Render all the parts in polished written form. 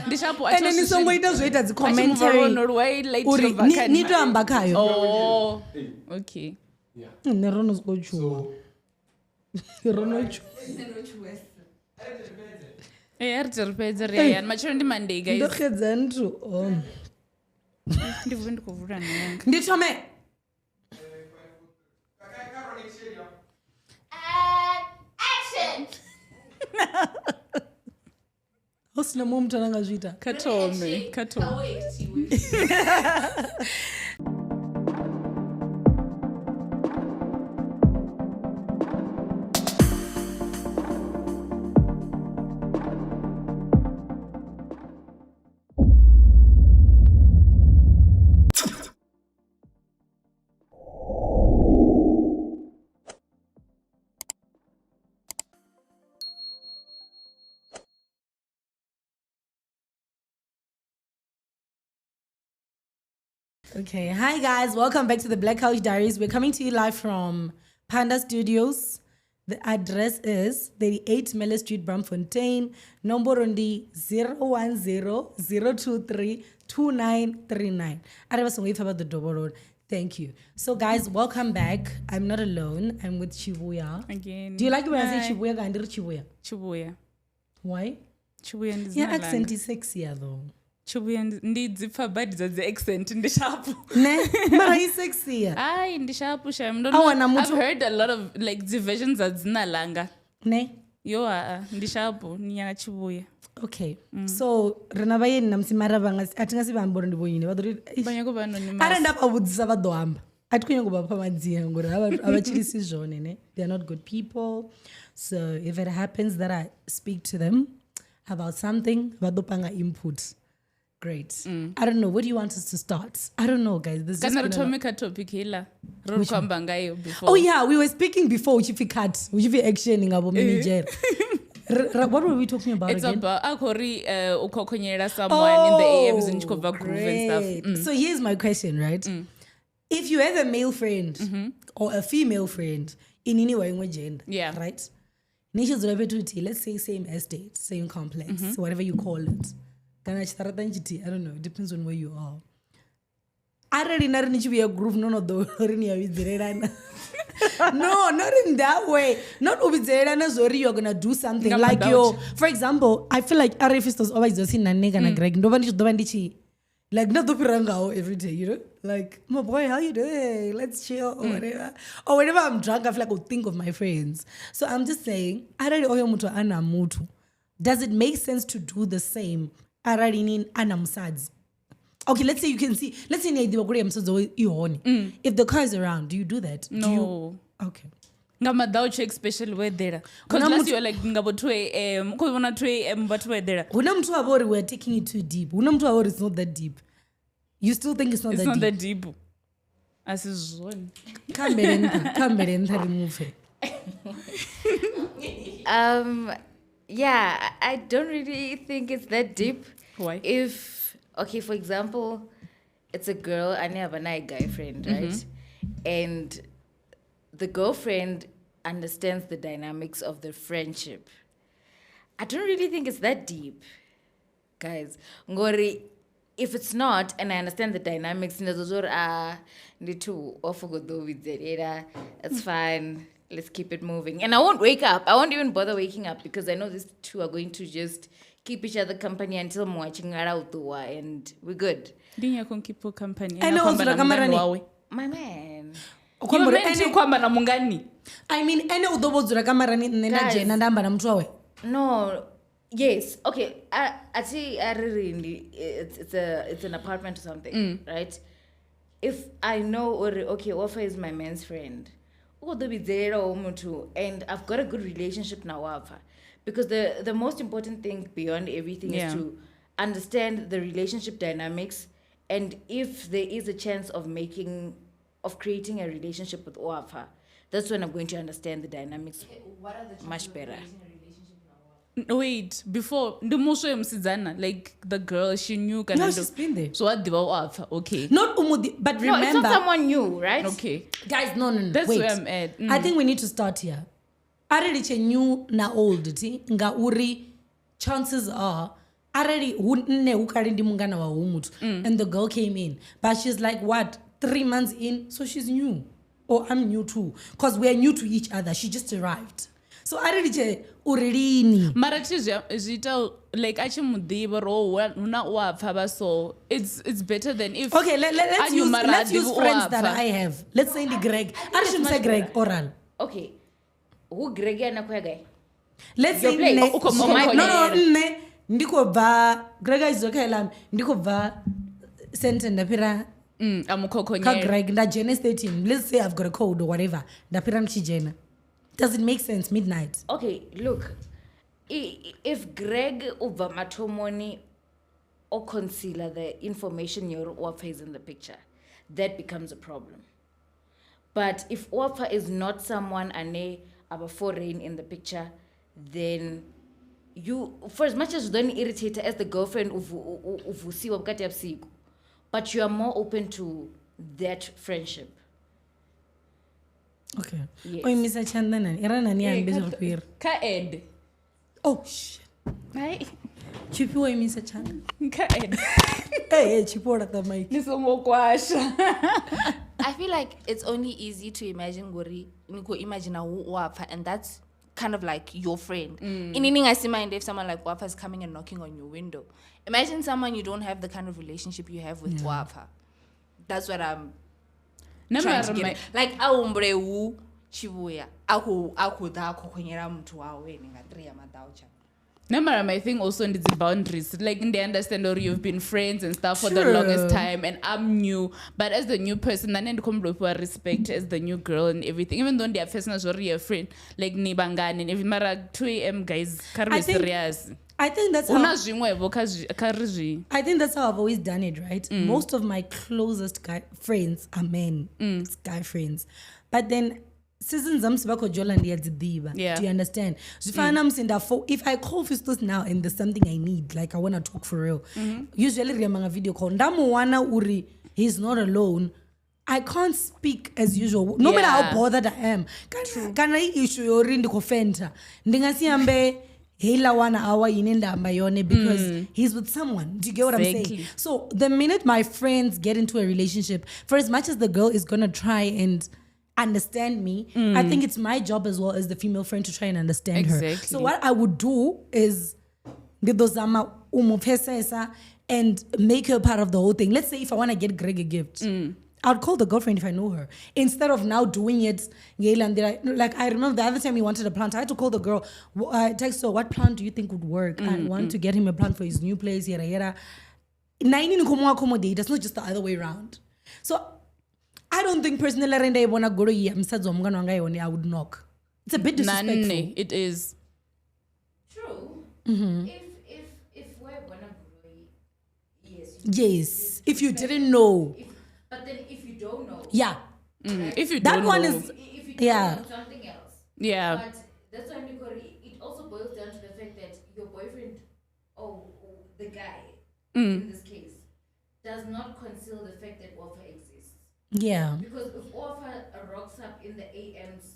Ndishapo and then nisongoita zvoita dzicommentary nitoamba kayo. Oh, okay. Neronoskochuwa. Ariteripedza Ryan. Machiro ndi Monday guys. Ndokedza ntu. Ndivyo ndikovhura nanga. Ndithome. Action. Usina mumtu anangazvita. Katome. Okay, hi guys, welcome back to the Black Couch Diaries. We're coming to you live from Panda Studios. The address is 38 Miller Street, Braamfontein. Number on the 010-023-2939. I never wait about the double road. Thank you. So guys, welcome back. I'm not alone. I'm with Chibuya. Again. Do you like when I say Chibuya? Chibuya. Why? Chibuya is your accent is sexier though. Chibuya ndidzi bad the accent ndishapo. Ne, mara is sexier. Ai ndishapo shem. I've heard a lot of like the versions adzina langa. Ne? Yo ndishapo nyanga Chibuya. Okay. So rena vayeni namsimara atingasi vambora ndivoyini vadori arenda pavudzisa vadohamba atikunyangova pamadzia ngori avachirisi zvone ne. They are not good people. So if it happens that I speak to them about something vadopanga input. Great. I don't know. What do you want us to start? I don't know, guys. This is topic hila. Oh yeah, we were speaking before. Uchifi cut, uchifi actioning about manager. What were we talking about? It's again? About ukokonyera someone in the AMs and cover groove and stuff. So here's my question, right? If you have a male friend or a female friend in any way, gender, right? Let's say same estate, same complex, whatever you call it. I don't know. It depends on where you are. I already know that you a groove. No, not in that way. Not you're gonna do something like for example, I feel like Arif is always just in Nanga and Greg. Nobody like not every day, you know? Like, my boy, how you doing? Let's chill or whatever. Or whenever I'm drunk, I feel like I'll think of my friends. So I'm just saying, does it make sense to do the same? Okay, let's say you can see, let's say if the car is around, do you do that? No. Okay. Mudau check special weather. Because last you're like 2 a.m. Because 2 a.m. but weather. We're taking it too deep. It's not that deep. You still think it's not that deep? As is one. Come remove it. Yeah, I don't really think it's that deep. Why? If, okay, for example, it's a girl and you have a nice guy friend, right? And the girlfriend understands the dynamics of the friendship. I don't really think it's that deep, guys. Ngori, if it's not, and I understand the dynamics, it's fine. Let's keep it moving. And I won't wake up. I won't even bother waking up because I know these two are going to just keep each other company until I'm watching Arautua and we're good. Didn't you keep company? My man. I mean, no. Yes. Okay. It's an apartment or something, right? If I know, okay, Wafa is my man's friend. And I've got a good relationship now, Wafa. Because the most important thing beyond everything is to understand the relationship dynamics, and if there is a chance of creating a relationship with Wafa, that's when I'm going to understand the dynamics much better. Wait, before the most like the girl she knew. No, she's been there. So what Wafa? Okay. Not Umudi, but remember. No, it's not someone new, right? Okay. Guys, no. That's wait. where I'm at. I think we need to start here. Ariliche new na old ti nga uri chances are already and the girl came in, but she's like what 3 months in, so she's new, or I'm new too, because we're new to each other. She just arrived, so already mara tell like so it's better than if okay let's use friends that I have. Let's say the Greg say Greg oral. Okay, who Greg guy? Let's say no ndiko va Greg is okay lam ndiko va center ndapira ka Greg nda Jena stating. Let's say I've got a code or whatever ndapira mchijena. Does it make sense? Midnight. Okay, look, if Greg over matomoni or concealer the information your offer is in the picture, that becomes a problem. But if offer is not someone ane aba foreign in the picture, then you, for as much as you don't irritate her as the girlfriend but you are more open to that friendship. Okay. Yes. Oi Mr. Chandana, irana ni ambizopir. Ka Ed. Oh shit. Hi. Chipi oi Mr. Chandana. Ka Ed. Hey, chipi at the mic. I feel like it's only easy to imagine Gori, imagine a Wafa, and that's kind of like your friend. In I see mind if someone like Wafa is coming and knocking on your window. Imagine someone you don't have the kind of relationship you have with Wafa. That's what I'm trying to get. Like aumbre wu chibuya. Aku da kukhonyera mtu wawe ninga 3 amadaucha. My thing also in the boundaries. Like they understand or you've been friends and stuff for the longest time and I'm new. But as the new person, I need to come with respect as the new girl and everything. Even though they are first already a friend, like Nibangan and every mara 2 a.m. guys, I think that's how I've always done it, right? Most of my closest friends are men, guy friends. But then seasons do you understand? If I call Fistos now and there's something I need, like I want to talk for real, usually a video call. He's not alone. I can't speak as usual, no matter how bothered I am. Can I issue your ring the because he's with someone. Do you get what I'm saying? So the minute my friends get into a relationship, for as much as the girl is gonna try and understand me, I think it's my job as well as the female friend to try and understand her. So what I would do is and make her part of the whole thing. Let's say if I want to get Greg a gift, I'd call the girlfriend if I know her. Instead of now doing it, like I remember the other time he wanted a plant, I had to call the girl, text her, what plant do you think would work? I want to get him a plant for his new place, yada. It's not just the other way around. So I don't think personally I want to go to I would knock. It's a bit disrespectful. It is. True. If we're gonna grow, yes. If you didn't know. But then if you don't know. Yeah. Right? If you that don't one know. is if you don't know something else. Yeah. But that's why it also boils down to the fact that your boyfriend or the guy in this case does not conceal the fact that offer exists. Yeah. Because if offer rocks up in the AMs,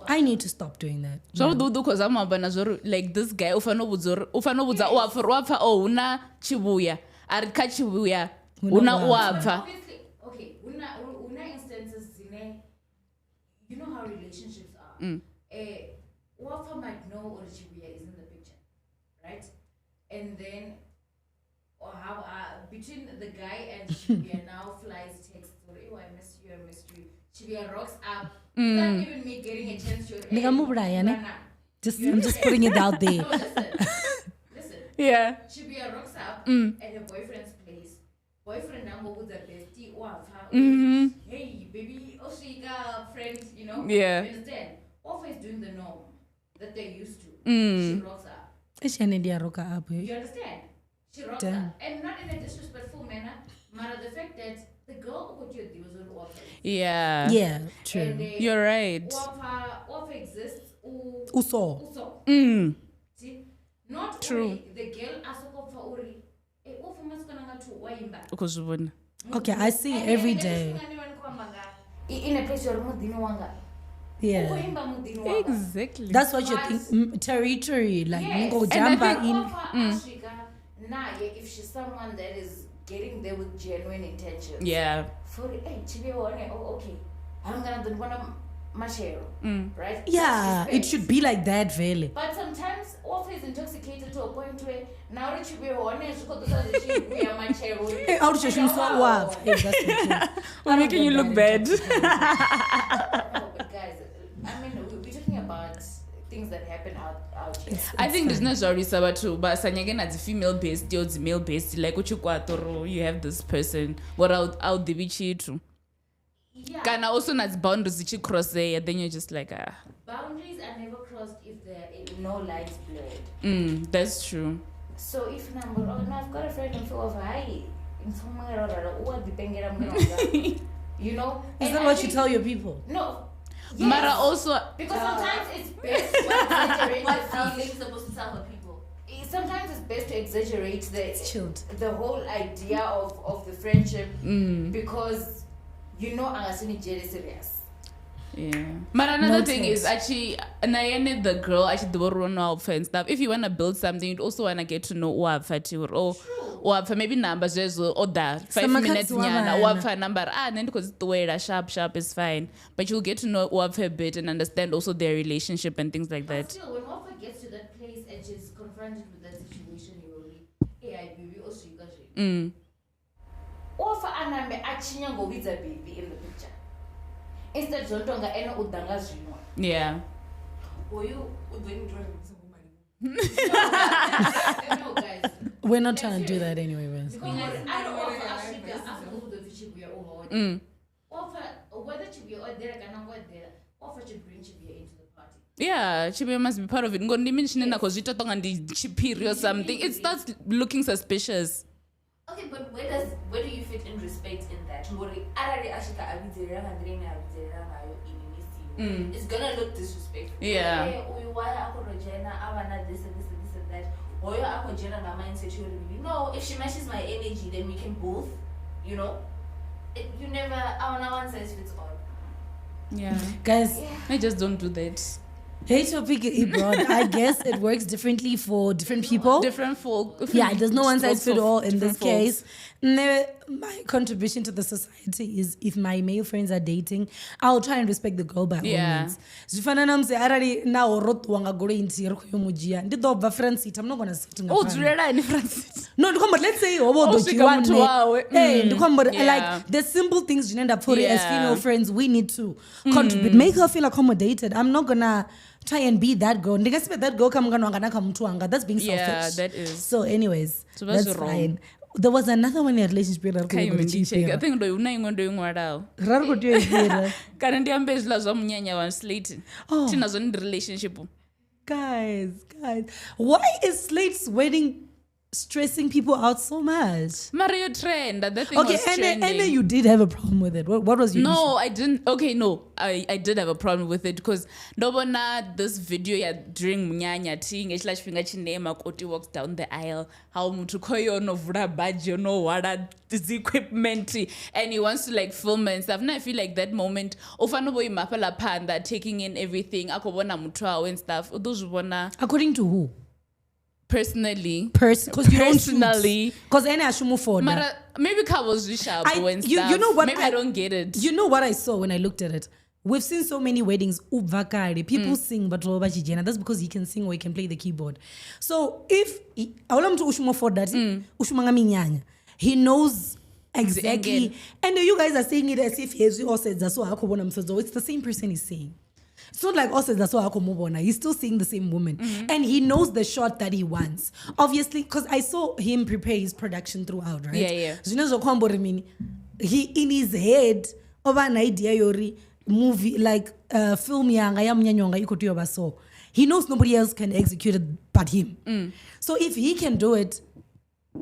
I need to stop doing that. So because I'm like this guy ufanobuza offer una chibuya arika chibuya una wapha. Obviously, okay, una instances you know how relationships are. Offer might know or chibuya is in the picture, right? And then or how between the guy and chibuya now flies text or I miss you. Chibuya rocks up. Not even me getting a chance to I'm just putting it out there. No, listen. Yeah. Chibuya rocks up at her boyfriend's place. Boyfriend number with the bestie or her. Hey, baby, Oshika, friend, you know? Yeah. You understand? Offer is doing the norm that they're used to. She rocks up. You understand? She rocks up. And not in a disrespectful manner, but the fact that the girl what you do was on offer. Yeah. Yeah, true. And you're right. Offer exists. Uso. See? Not true. Only the girl asoko for uri. Offer must go to Okay, I see every day. In a place you're not Yeah. Exactly. That's what you think. Territory, like Yes. go And jump I think- in. Nah, if she's someone that is getting there with genuine intentions. Yeah. For okay, I'm gonna mashero, right? Yeah, That's it respect. should be like that, really. But sometimes Ofa is intoxicated to a point where now that you be honest, we are machero. Hey, how should you so what? Hey, that's the truth. We're making you look bad. No, but guys, I mean, we're talking about things that happen out here. I think there's no sorry sabatu, but sanyagena as female based, the male based, like uchukwatoro, you have this person. What out the bichi too. Yeah. Kana also not boundaries that you cross there, then you're just like Boundaries are never crossed if there are no lines blurred. that's true. So if number I've got a friend and feel of hi, you know. Is And that I what you think- tell your people? No. Mara Yes. also Because sometimes it's best to exaggerate What the else feelings. is supposed to tell her people? Sometimes it's best to exaggerate Chilled. the whole idea of the friendship because you know I'm jealous serious. yeah. But another thing Noted. is actually Nayane the girl actually the run out and stuff. If you wanna build something, you'd also wanna get to know or maybe numbers just or that 5 minutes nyana or number then because the way that sharp is fine. But you'll get to know her bit and understand also their relationship and things like But that. still, when Wafa gets to that place and she's confronted with that situation, you will be AI baby or she got Wafa aname achinya ngobidza baby in the picture. Instead zontonga ene udanga zvino. Yeah. Or you wouldn't drive No guys. We're not trying to do that anyway, Vince. Because I don't offer Africa, Africa would have Chibuya over. Offer whether Chibuya or there can go there, offer to bring Chibuya into the party. Yeah, Chibi must be part of it. Ngondi mention na cause chipiri or something. It starts looking suspicious. Okay, but where do you fit in respect in that? It's gonna look disrespectful. Yeah. Hey, why ako Regina? I wanna this and this and this and that. Or you ako Jenna my mindset. No, if she matches my energy, then we can both. You know, you never. I wanna one size fits all. Yeah. Guys, I just don't do that. hate topic is broad. I guess it works differently for different people. Different folk. Yeah, there's no one size fit all in this different folks. case. My contribution to the society is if my male friends are dating, I'll try and respect the girl by all means. Zifana namse arali na orotu wanga gore inti roko yomujia. Ndido ba friends it. I'm not gonna sit in a Oh, panel. Dzurela ni Francis. No, let's say obo Oh, doji one. mtu wawe. Hey, Yeah. like the simple things you end up putting as Yeah. female friends, we need to contribute, make her feel accommodated. I'm not gonna try and be that girl. That girl that's being selfish. Yeah, that is. So, anyways, So that's that's wrong. fine. There was another one in a relationship. I think ndo una ndo ingwadawo. Kana ndiyambezila zwa munyanya wa Slate. Oh. Tinazo ndi relationship. Guys, why is Slate's wedding stressing people out so much? Mario trend. That thing Okay, was trending. and you did have a problem with it. What was your issue? No, I didn't. Okay, no, I did have a problem with it because nobona this video during munyanya ting echilash finga chinema Koti walks down the aisle. How mutu koyo no vura badge no wada this equipment and he wants to like film and stuff. Now I feel like that moment ofano boy mapela panda taking in everything. Akobona mutu and stuff. Those wanna According to who? personally. Because you don't Personally. Because any ashumu for Mara, maybe Ka was Risha and stuff. you know what Maybe I don't get it. You know what I saw when I looked at it? We've seen so many weddings, ubvakari. People sing, but that's because he can sing or he can play the keyboard. So if he knows exactly, and you guys are saying it as if he also said that's what it's the same person he's saying. It's not like also that's what he's still seeing the same woman, and he knows the shot that he wants. Obviously, because I saw him prepare his production throughout, right? Yeah. He in his head over an idea yori movie like film yanga yamnyanyonga ikotiyo so he knows nobody else can execute it but him. So if he can do it,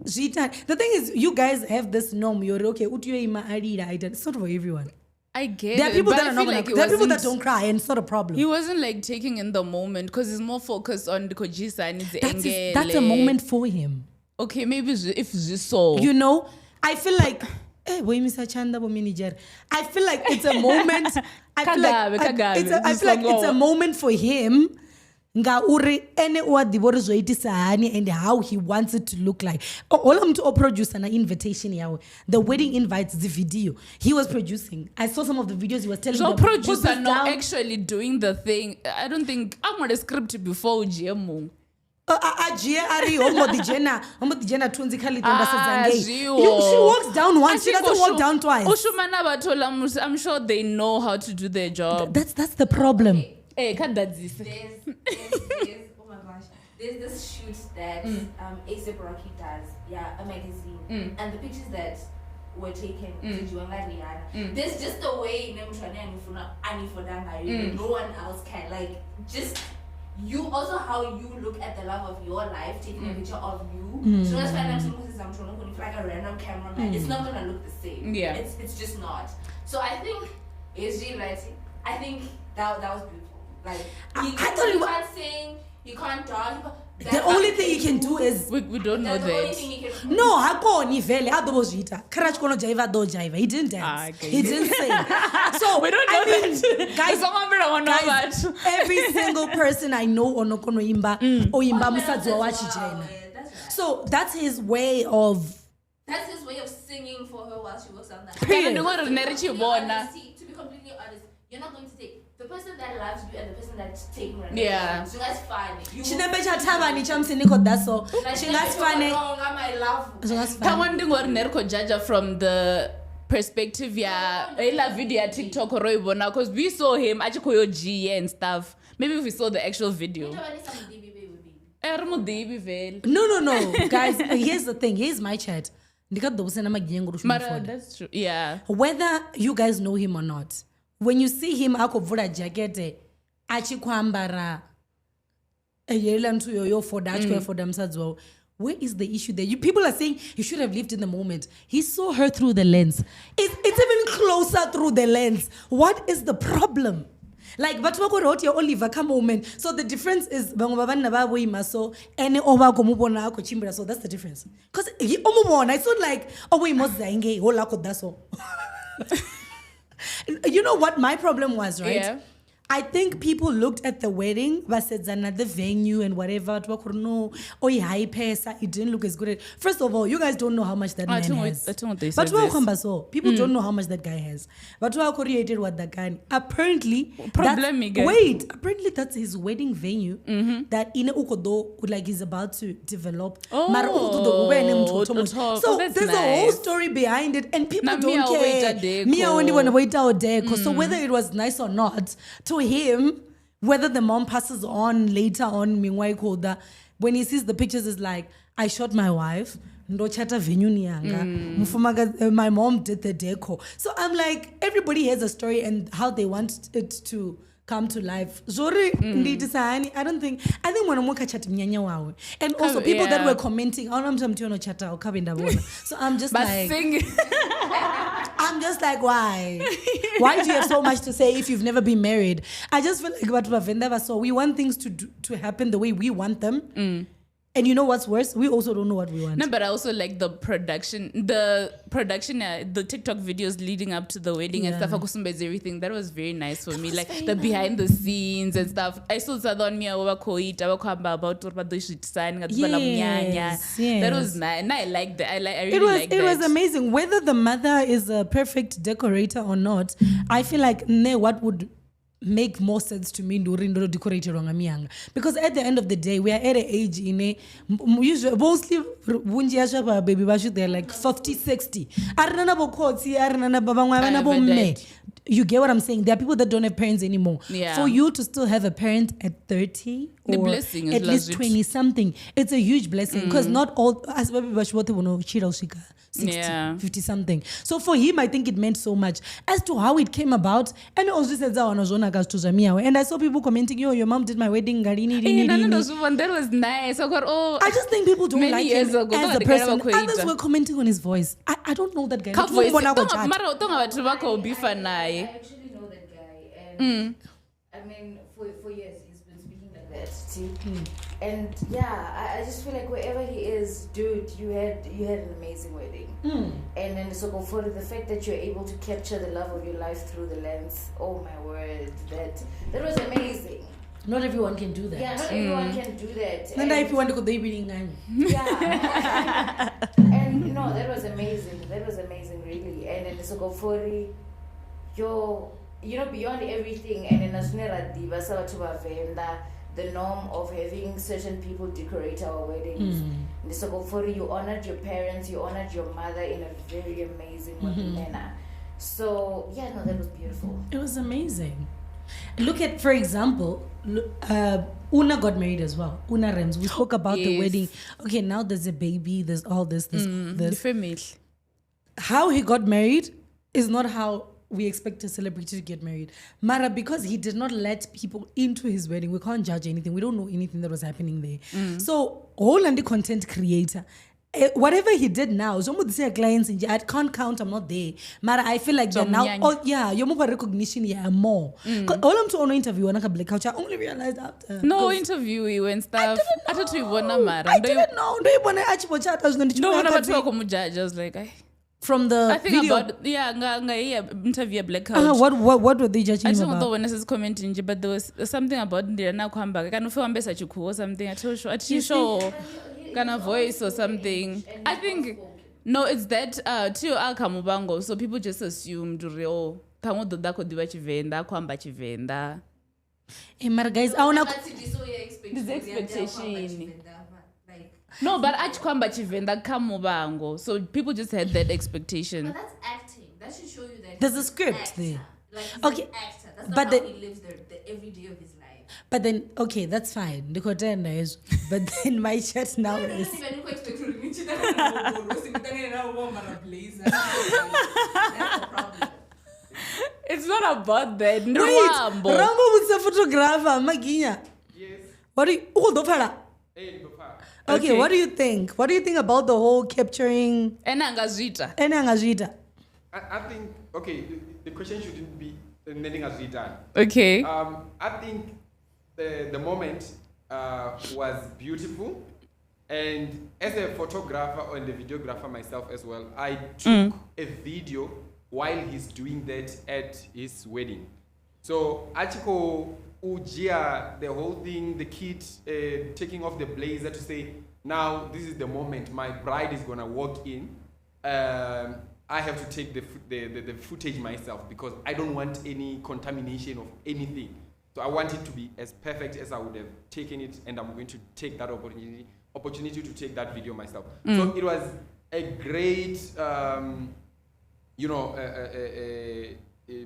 the thing is you guys have this norm yori okay utiyo ima arira it's not for everyone. I get There are people it, that are not like there are people that don't cry and it's not a problem. He wasn't like taking in the moment because he's more focused on the Kojisa and That's a moment for him. Okay, maybe if you saw. You know, I feel like I feel like it's a moment. I feel like it's a moment for him. And how he wants it to look like. All I'm to produce an invitation. The wedding invites, the video he was producing. I saw some of the videos he was telling. So producer not actually doing the thing. I don't think I'm on a script before GMO. She walks down once, she doesn't walk down twice. I'm sure they know how to do their job. That's the problem. Hey, can't that this? There's oh my gosh, there's this shoot that A$AP Rocky does, a magazine, and the pictures that were taken there's just a way no one else can, like, just you also how you look at the love of your life, taking a picture of you. So that's why I'm like a random cameraman. It's not gonna look the same. Yeah, it's just not. So I think I think that was beautiful. Like you can't sing, you can't dance. The only thing he can do is we don't know that. No, he didn't dance. He didn't sing. So we don't know that. Guys, every single person I know onokono imba so that's his way of singing for her while she works on that. To be completely honest, you're not going to take the person that loves you and the person that's taking her. Yeah. So that's fine. That's funny. Jaja from the perspective video TikTok because we saw him G and stuff. Maybe if we saw the actual video. No. Guys, here's the thing. Here's my chat. That's true. Yeah. Whether you guys know him or not, when you see him akovula jacket achikwambara where is the issue there? People are saying he should have lived in the moment. He saw her through the lens. It's even closer through the lens. What is the problem? Like, but we wrote your only vaka moment. So the difference is so that's the difference. Because it's not like we must you know what my problem was, right? Yeah. I think people looked at the wedding versus another venue and whatever. It didn't look as good. First of all, you guys don't know how much that man has. That's what they But said. people don't know how much that guy has. But who created what that guy? Apparently, apparently that's his wedding venue that in Ukodo like is about to develop. So there's a whole story behind it, and people don't care. Me, I only want to wait out there. So whether it was nice or not, to him, whether the mom passes on later on, when he sees the pictures, is like, I shot my wife. My mom did the deco. So I'm like, everybody has a story and how they want it to come to life. I think and also people that were commenting, so I'm just I'm just like, why do you have so much to say if you've never been married? I just feel like what Venda so we want things to happen the way we want them. And you know what's worse? We also don't know what we want. No, but I also like the production, the TikTok videos leading up to the wedding and stuff. Everything that was very nice for me, like the behind the scenes and stuff. I saw Sadon Mia about that was nice, and I liked that. I really liked that. It was amazing. Whether the mother is a perfect decorator or not, I feel like what would make more sense to me because at the end of the day we are at an age usually mostly baby they're like 50-60. You get what I'm saying? There are people that don't have parents anymore. For you to still have a parent at 30 or at least 20 something, it's a huge blessing because not all as 60, 50 something. So for him, I think it meant so much. As to how it came about, and also said and I saw people commenting, your mom did my wedding. That was nice. I just think people don't like him as a person. Others were commenting on his voice. I don't know that guy. I actually know that guy. And I mean, for years, he's been speaking like that. And yeah, I just feel like wherever he is, dude, you had an amazing wedding. And then so for the fact that you're able to capture the love of your life through the lens, oh my word, that was amazing. Not everyone can do that. Yeah, not everyone can do that. And if you want to go there, yeah. And no, that was amazing. That was amazing, really. And then so for beyond everything, and then as Venda, the norm of having certain people decorate our weddings. So you honored your parents, you honored your mother in a very amazing manner. So yeah, no, that was beautiful. It was amazing. Look at, for example, Una got married as well. Una Rems. We spoke about the wedding. Okay, now there's a baby. There's all this. The family. How he got married is not how we expect a celebrity to get married. Mara, because he did not let people into his wedding, we can't judge anything. We don't know anything that was happening there. So, all under content creator, whatever he did now, some of the clients, I can't count, I'm not there. Mara, I feel like they're now, you're more recognition, more. All I'm to on interview, I only realized after. No interview and stuff. I thought we won a Mara. I didn't know. I was like, from the I think video. About interview Black Couch. What were they judging I him don't know about? when I was commenting, but there was something about the now come back. I can't feel such a cool or something. I told you, show kind of voice or something. I think no, it's that Tio Alkamubango. So people just assumed real. Tango do dako diwa chivenda, kwamba chivenda. Hey, Mara, guys, I wanna. This expectation. No, but Achkwamba Chivenda Kamubango. So people just had that expectation. But that's acting. That should show you that there's a script there. Like he's okay. an actor. That's not but how he lives the every day of his life. But then, okay, that's fine. The content is. But then my chat now is. It's not about that. No, Rambo was a photographer, Maginya. Yes. What do you? Okay, what do you think? What do you think about the whole capturing? Enangazita. I think, okay, the question shouldn't be Enangazita. Okay. I think the moment was beautiful. And as a photographer and a videographer myself as well, I took a video while he's doing that at his wedding. So, Achiko Ujia, the whole thing, the kid taking off the blazer to say, now this is the moment my bride is gonna walk in. I have to take the footage myself because I don't want any contamination of anything. So I want it to be as perfect as I would have taken it, and I'm going to take that opportunity to take that video myself. So it was a great,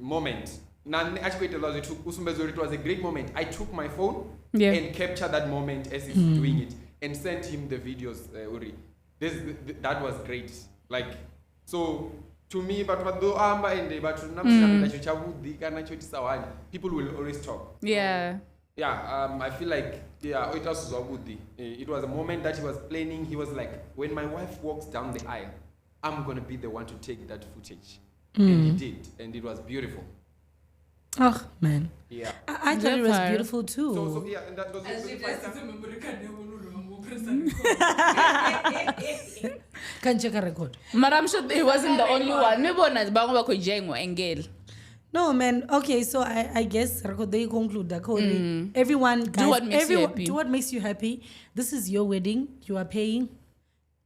moment. It was a great moment. I took my phone and captured that moment as he's doing it and sent him the videos, Uri. That was great. Like, so to me, people will always talk. Yeah. I feel like, it was a moment that he was planning. He was like, when my wife walks down the aisle, I'm going to be the one to take that footage. And he did. And it was beautiful. Oh, man. Yeah. I thought it was beautiful too. So yeah, and that was Can check a record. But I'm sure he wasn't the only one. No, man. Okay, so I guess they conclude that everyone, guys, do what makes you happy. This is your wedding. You are paying.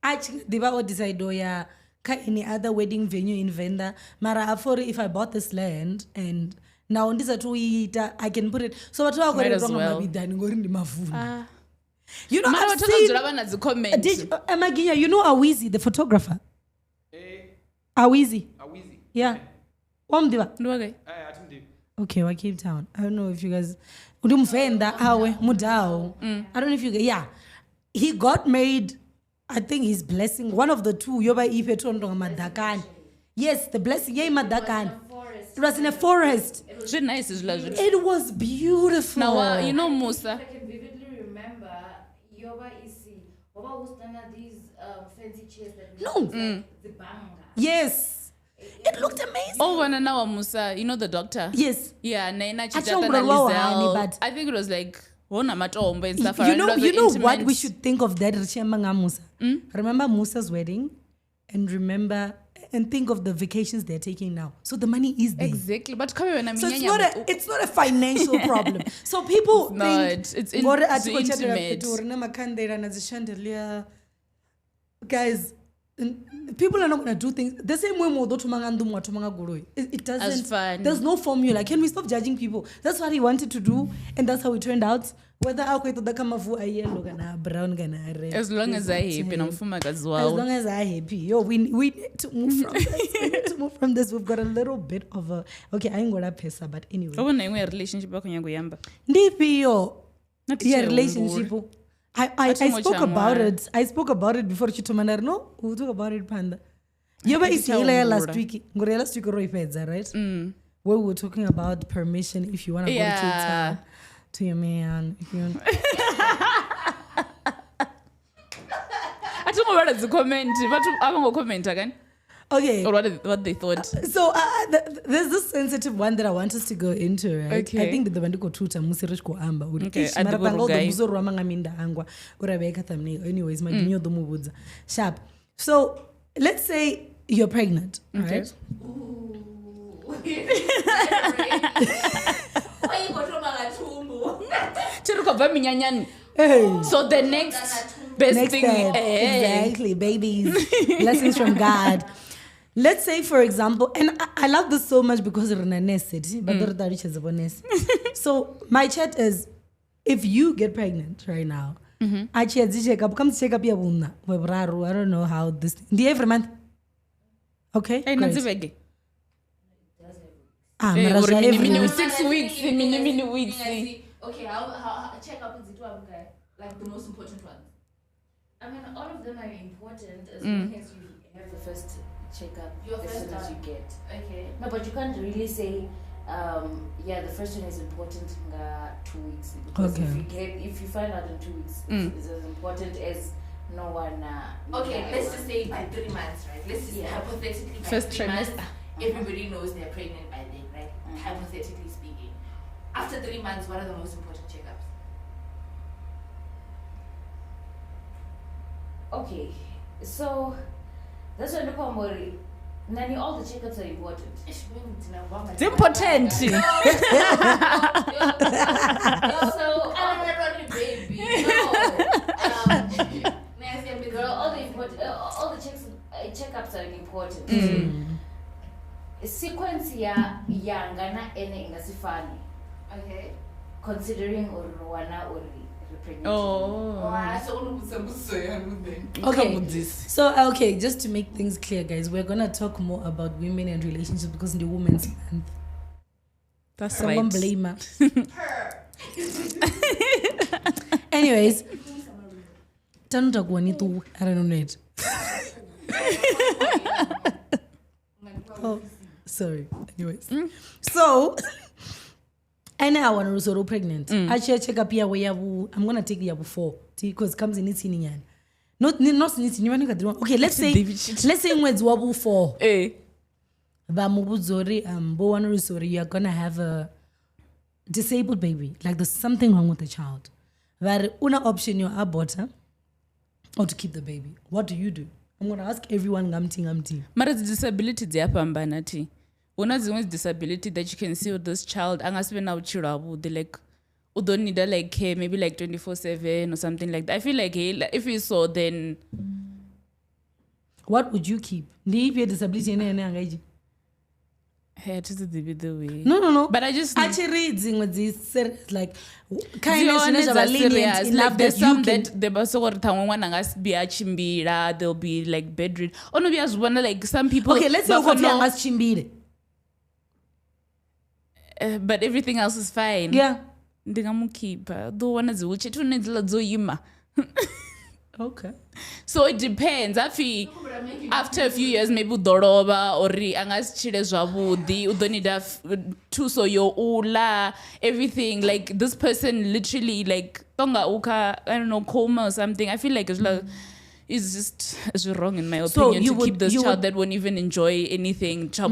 Actually, they will decide any other wedding venue in Venda. Mara Afori, if I bought this land and now on this I can put it. So what might as well. You know, I've seen Amaginya, you know Awizi, the photographer. Awizi. Yeah. Okay, what Cape Town? I don't know if you guys Venda, Mudau. I don't know if you guys, he got married. I think his blessing, one of the two, Yoba Ipetondo Madakan. Yes, the blessing, Madakan. It was in a forest. It was beautiful. Now, you know Musa. I can vividly remember Yoba Isi. Oba was done these fancy chairs that we the banga. Yes. It looked amazing. Oh, when now Musa, you know the doctor? Yes. Yeah, Naina Chijata Lizel. I think it was like Matombo and stuff. You know what we should think of that Musa. Remember Musa's wedding, and think of the vacations they're taking now. So the money is there. Exactly, but so it's not a financial problem. So people think it's intimate. Guys, people are not going to do things the same way. It doesn't. There's no formula. Can we stop judging people? That's what he wanted to do, and that's how it turned out. Whether I yellow brown red. As long as I happy, as well. As long as I happy, we need to move from this. We need to move from this. We've got a little bit of a I ain't gonna pesa, but anyway. Relationship relationship. I spoke about it. I spoke about it before Chitomana. No, we'll talk about it, Panda. You were last week. Last week, right? Where we were talking about permission if you want to go to your man. If you I don't know what the comment, but I'm going to comment again. Okay. Or what they thought. So there's this sensitive one that I want us to go into, right? Okay. I think the Bandiko Tuta Musirishko Amba. Okay. Anyways, my Ginyo Sharp. So let's say you're pregnant, right? So the next best thing. Exactly, babies. Blessings from God. Let's say, for example, and I love this so much because so my chat is, if you get pregnant right now, I come to check up your womb. I don't know how this. Do you every month? Okay. Great. Every 6 weeks, mini weeks. Okay, how check-up is like the most important ones? I mean, all of them are important as long as you have the first checkup as soon as you get. Okay. No, but you can't really say, the first one is important in 2 weeks. Because if you find out in 2 weeks, it's as important as no one. Okay, let's just say by 3 months, right? Let's just say hypothetically by first 3 months, trimester. Everybody knows they're pregnant by then, right? Hypothetically speaking. After 3 months, what are the most important checkups? Okay, so that's why Nani, all the checkups are important. It's important. So, baby. No. Girl, all the checkups are important. Sequence yangana ene ingasifani. Okay. Considering Orwana or pregnancy. Okay. So just to make things clear, guys, we're gonna talk more about women and relationships because in the Women's Month. That's someone right. blame her. Anyways, I don't know it. Oh, sorry. Anyways, so. And I want to also pregnant. I check up here where I'm gonna take the Yabu 4 because comes in it in not okay, let's say when Wabu 4. You're gonna have a disabled baby. Like there's something wrong with the child. But una option you abort or to keep the baby. What do you do? I'm gonna ask everyone ngamti. Mara disability diapambanati. One of the disability that you can see with this child, they like, you don't need like care, maybe like 24/7 or something like that. I feel like if you saw, then what would you keep? Disability the way. No. But I just actually reading with this like kindness of lenient enough like there's that some you can. that they also be achimbira, they'll be like bedridden. Oh no, because one like some people. Okay, let's say chimbire. But everything else is fine. Yeah. Okay. So it depends. After a few years, maybe doroba or angas chile zwabudi udonida tu so yo ula everything like this person literally like tonga uka I don't know coma or something. I feel like it's wrong in my opinion to keep this child that won't even enjoy anything. Or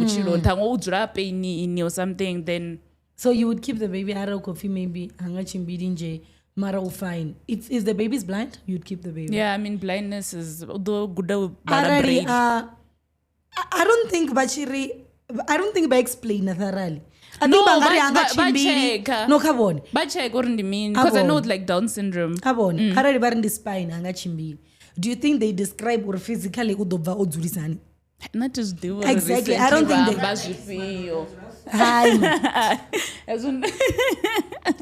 something. Then so you would keep the baby out of coffee maybe hanga chimbidinje Mara fine. If the baby's blind, you'd keep the baby. Yeah, I mean, blindness is although good. Already, I don't think by explain thoroughly. I No, think no kabone. But check what do mean? Because I know it's like Down syndrome. Kabone. Already bar the spine anga chimbili. Do you think they describe or physically udova odzulisani? Not just do Exactly. I don't think they. Hi. As un-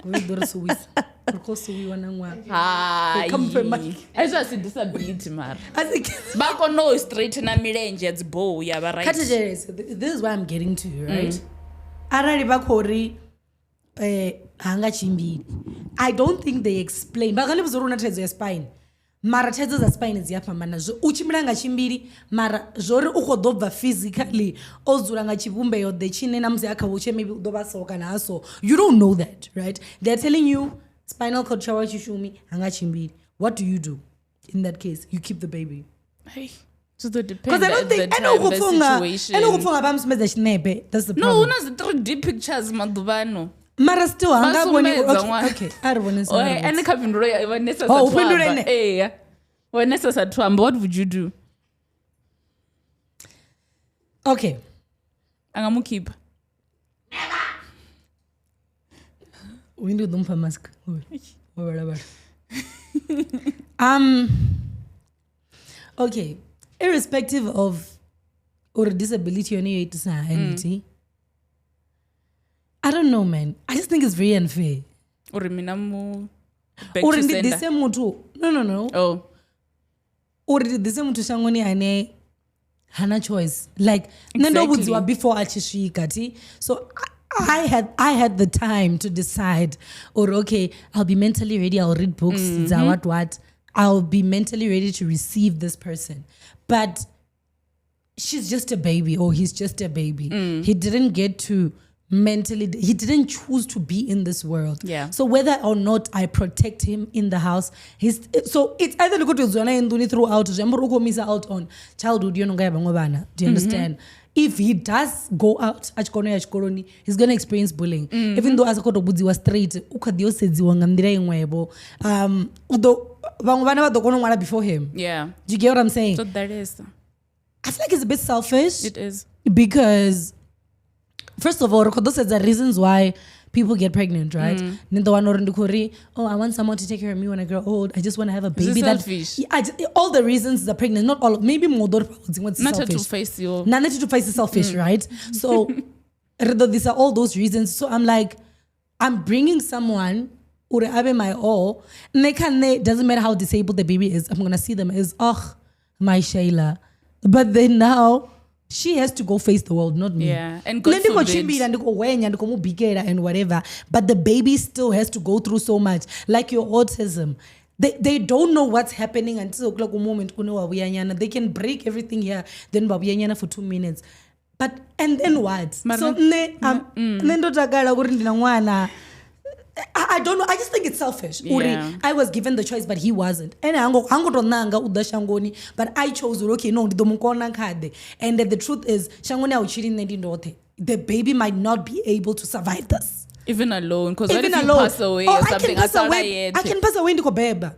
We do Swiss. Because we want Hi. Come from As I said, disability, mar. I think Back on no straight in a mirange, it's bow, yeah, but right. this is what I'm getting to, right? Already bakori hanga chimbili. I don't think they explain. Bakali buzuruna tezo ya spine. Mara tezo za spine ziyapambana. Uchimila nga chimbili mara zori ukodobva physically ozula nga chibumbe yo de chine na mze akabuche maybe udoba soka na aso. You don't know that, right? They're telling you spinal cord chawa chishumi hanga chimbili. What do you do in that case? You keep the baby. Hey. So that depends. Because I don't think I know the situation. I know that's the problem. No, unazi 3D pictures madubano. Mara still hanga boni Basumedza okay. Arabone Oh, and kapindura Vanessa Oh, Satwamba. Eh. Vanessa Satwamba, what would you do? Okay. Angamukeep. Window dumpa mask. Okay. Irrespective of or disability or any I don't know, man. I just think it's very unfair. Or minamu back Or to in the sender. same mutu. No. Oh. Or the same mutu shangoni ane hana choice. Like nendo budziwa before achishika. So I had the time to decide. Or okay, I'll be mentally ready. I'll read books. What. I'll be mentally ready to receive this person. But she's just a baby or he's just a baby. He didn't get to he didn't choose to be in this world. Yeah. So whether or not I protect him in the house, so it's either go to Zwana and throughout out on childhood. Do you understand? If he does go out, he's gonna experience bullying. Even though as a budzi was straight, before him. Yeah. Do you get what I'm saying? So that is. I feel like it's a bit selfish. It is. Because first of all, those are the reasons why people get pregnant, right? Oh, I want someone to take care of me when I grow old. I just want to have a baby. Selfish. All the reasons are pregnant, not all. Maybe more. Not to face your. Not to face is selfish, right? So these are all those reasons. So I'm like, I'm bringing someone. Or have my all. Doesn't matter how disabled the baby is. I'm gonna see them as my Shayla. But then now she has to go face the world, not me. Yeah, and God forbid. And whatever. But the baby still has to go through so much. Like your autism. They don't know what's happening until a moment. They can break everything here, then for 2 minutes. But and then what? So I don't know. I just think it's selfish. Yeah. I was given the choice, but he wasn't. And but I chose okay, no, and the truth is, the baby might not be able to survive this. Even alone, because what if you pass away or something? I can pass away into beba.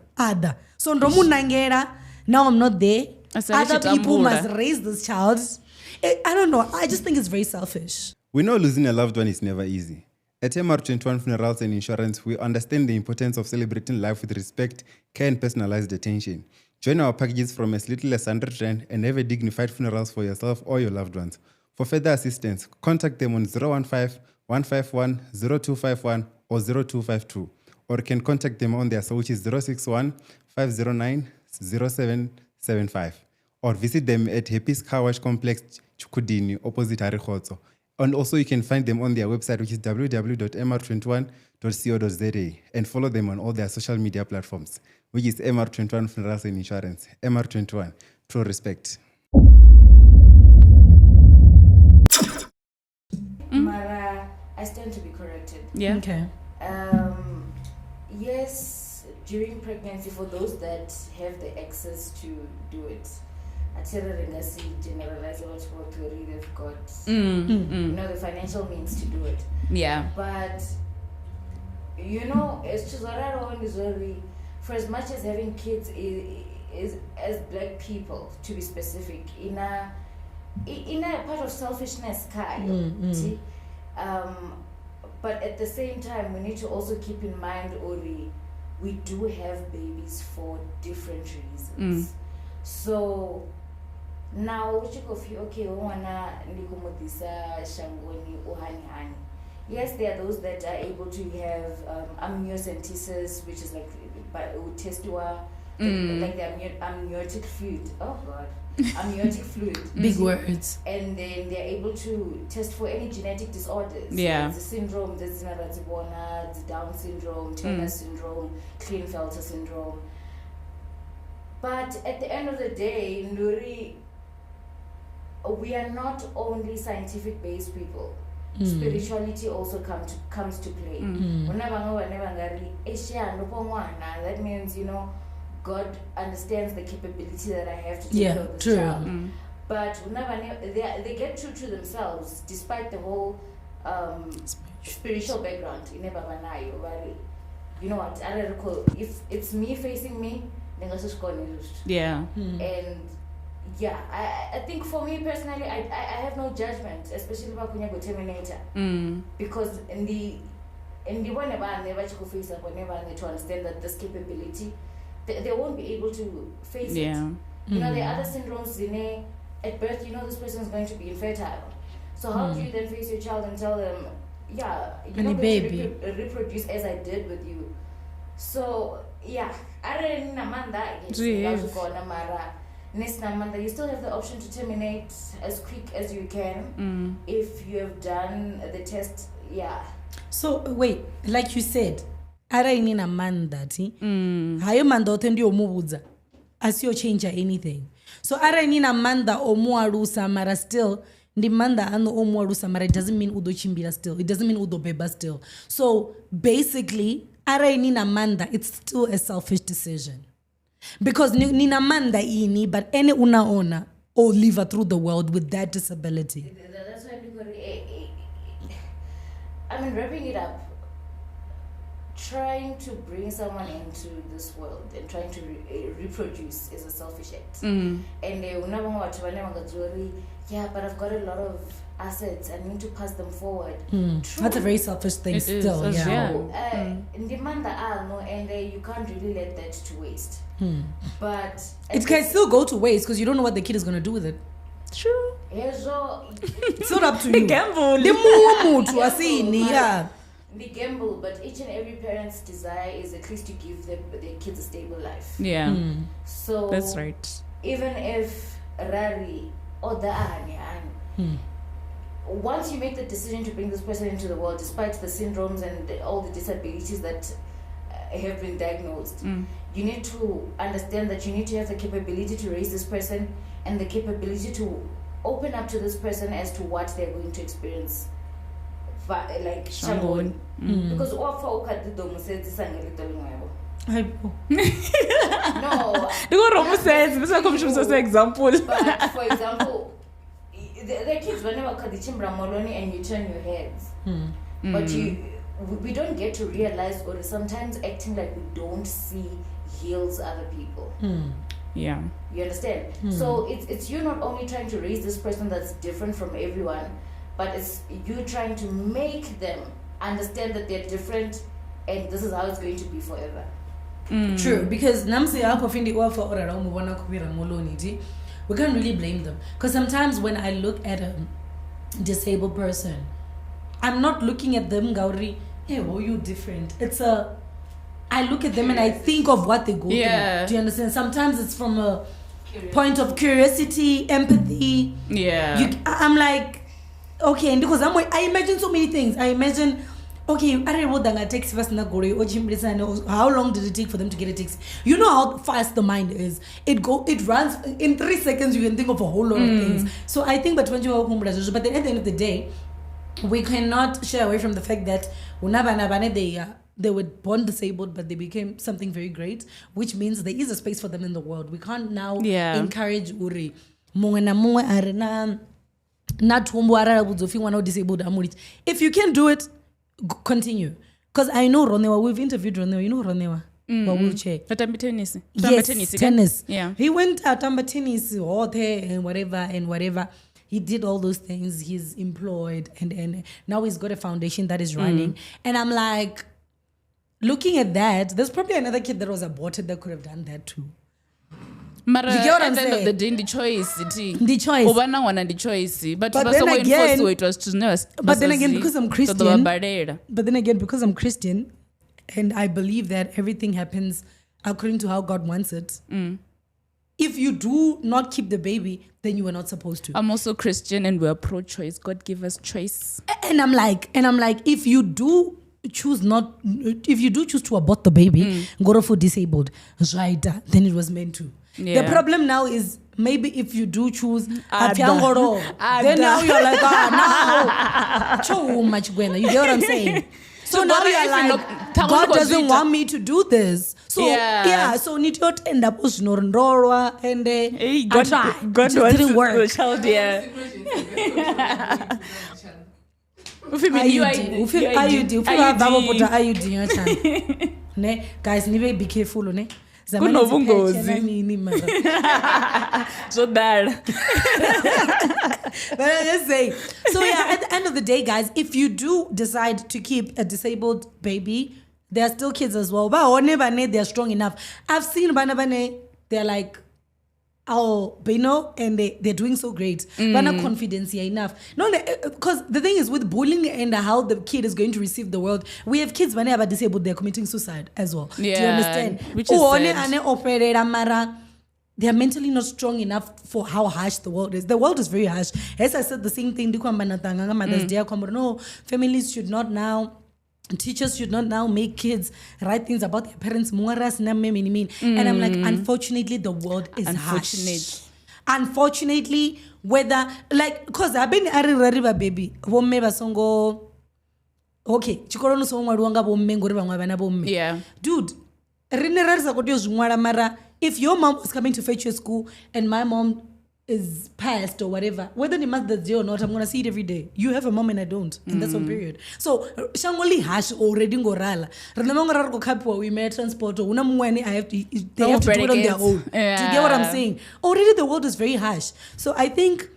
So now I'm not there. Other people must raise this child. I don't know. I just think it's very selfish. We know losing a loved one is never easy. At MR21 Funerals and Insurance, we understand the importance of celebrating life with respect, care, and personalized attention. Join our packages from as little as 100 Rand and have a dignified funerals for yourself or your loved ones. For further assistance, contact them on 015-151-0251 or 0252. Or you can contact them on their cell, which is 061-509-0775. Or visit them at Happy's Car Wash Complex, Chukudini, opposite Harikotso. And also you can find them on their website, which is www.mr21.co.za, and follow them on all their social media platforms, which is MR21 Funerals and Insurance. MR21, true respect. Mara, I stand to be corrected. Yeah. Okay. Yes, during pregnancy, for those that have the access to do it, generalize what theory they've got, the financial means to do it. Yeah. But you know, it's just for as much as having kids is as black people, to be specific, in a part of selfishness, but at the same time, we need to also keep in mind, Ori, we do have babies for different reasons. So now, okay, yes, there are those that are able to have amniocentesis, which is like test like the amniotic fluid. Oh God, amniotic fluid. Big words. And then they're able to test for any genetic disorders. Yeah. The syndrome, the Down syndrome, Turner syndrome, Klinefelter syndrome. But at the end of the day, Nuri, we are not only scientific-based people. Spirituality also comes to play. That means, you know, God understands the capability that I have to take care of this child. But they get true to themselves despite the whole spiritual background. You know what? I don't recall. If it's me facing me, then I just go. Yeah. And yeah, I think for me personally, I have no judgment, especially about when you go terminator, because in the whenever I never to face up, whenever I need to understand that this capability, they won't be able to face it. You know, there are other syndromes at birth. You know, this person is going to be infertile. So how do you then face your child and tell them, yeah, you're not going to reproduce as I did with you? So yeah, I didn't you still have the option to terminate as quick as you can if you have done the test. Yeah. So wait, like you said, ara inina manda hayo manda ote ndio omubudza asiyo change anything. So ara inina manda omuarusa mara still ndi manda ano omuarusa mara, it doesn't mean udo chimbira still, it doesn't mean udo beba still. So basically ara inina manda, it's still a selfish decision. Because nina manda ini, but any unaona or live her through the world with that disability. That's why I mean, wrapping it up, trying to bring someone into this world and trying to reproduce is a selfish act. And yeah, but I've got a lot of assets, I need to pass them forward. That's a very selfish thing still. And you can't really let that to waste. But it can still go to waste because you don't know what the kid is going to do with it. True. It's not up to you. Gamble. The gamble, but each and every parent's desire is at least to give their kids a stable life. Yeah. So that's right. Even if Rari or the once you make the decision to bring this person into the world, despite the syndromes and all the disabilities that have been diagnosed, you need to understand that you need to have the capability to raise this person and the capability to open up to this person as to what they're going to experience. Like Shambon. Because no, example. But for example, the kids whenever Kadichimbra Moloni and you turn your heads, but we don't get to realize, or sometimes acting like we don't see heals other people. Yeah, you understand? So it's you not only trying to raise this person that's different from everyone, but it's you trying to make them understand that they're different and this is how it's going to be forever. True, because we can't really blame them. Because sometimes when I look at a disabled person, I'm not looking at them, Gauri, hey, why are you different? I look at them and I think of what they go through. Do you understand? Sometimes it's from a point of curiosity, empathy. Yeah. I'm like, okay, and because I imagine so many things. I imagine, okay, how long did it take for them to get a taxi? You know how fast the mind is. It runs in 3 seconds. You can think of a whole lot of things. So I think, but then at the end of the day, we cannot shy away from the fact that they were born disabled, but they became something very great, which means there is a space for them in the world. We can't now encourage uri disabled. If you can do it, continue. Because I know Ronewa, we've interviewed Ronewa. You know Ronewa? Wheelchair. Tennis. Yes, tennis. Yeah. He went at tennis, and whatever. He did all those things. He's employed and now he's got a foundation that is running. And I'm like, looking at that, there's probably another kid that was aborted that could have done that too. Mara, you get what I'm at the end saying? of the day, the choice. The choice. The choice. But then again, it was to but then again, because I'm Christian, and I believe that everything happens according to how God wants it. If you do not keep the baby, then you were not supposed to. I'm also Christian and we're pro-choice. God gave us choice. And I'm like, if you do choose to abort the baby, go for disabled, right? Then it was meant to. Yeah. The problem now is maybe if you do choose then now you're like, no, much Gwenda. You get what I'm saying? So now you're like, God doesn't want me to do this. So so need to end up with Norndorwa and God it didn't work. the child, yeah. IUD. Ne, guys, be careful, ne. So bad. But I just say, so at the end of the day, guys, if you do decide to keep a disabled baby, there are still kids as well. But they're strong enough. I've seen Banabane, they're like, and they're doing so great. But not confidence enough. No, because the thing is with bullying and how the kid is going to receive the world, we have kids when they are disabled, they're committing suicide as well. Yeah, do you understand? Which is sad. They are mentally not strong enough for how harsh the world is. The world is very harsh. As I said, the same thing. No, families should not now. Teachers should not now make kids write things about their parents. And I'm like, unfortunately, the world is harsh. Unfortunately, whether, like, because I've been a baby. Okay. Yeah. Dude, if your mom is coming to fetch your school and my mom is passed or whatever, whether the Mother's Day or not, I'm going to see it every day. You have a mom and I don't. And that's on period. So, shangoli hash already ngorala. We may transport or they have to do it on their own. Yeah. Do you get what I'm saying? Already the world is very harsh. So I think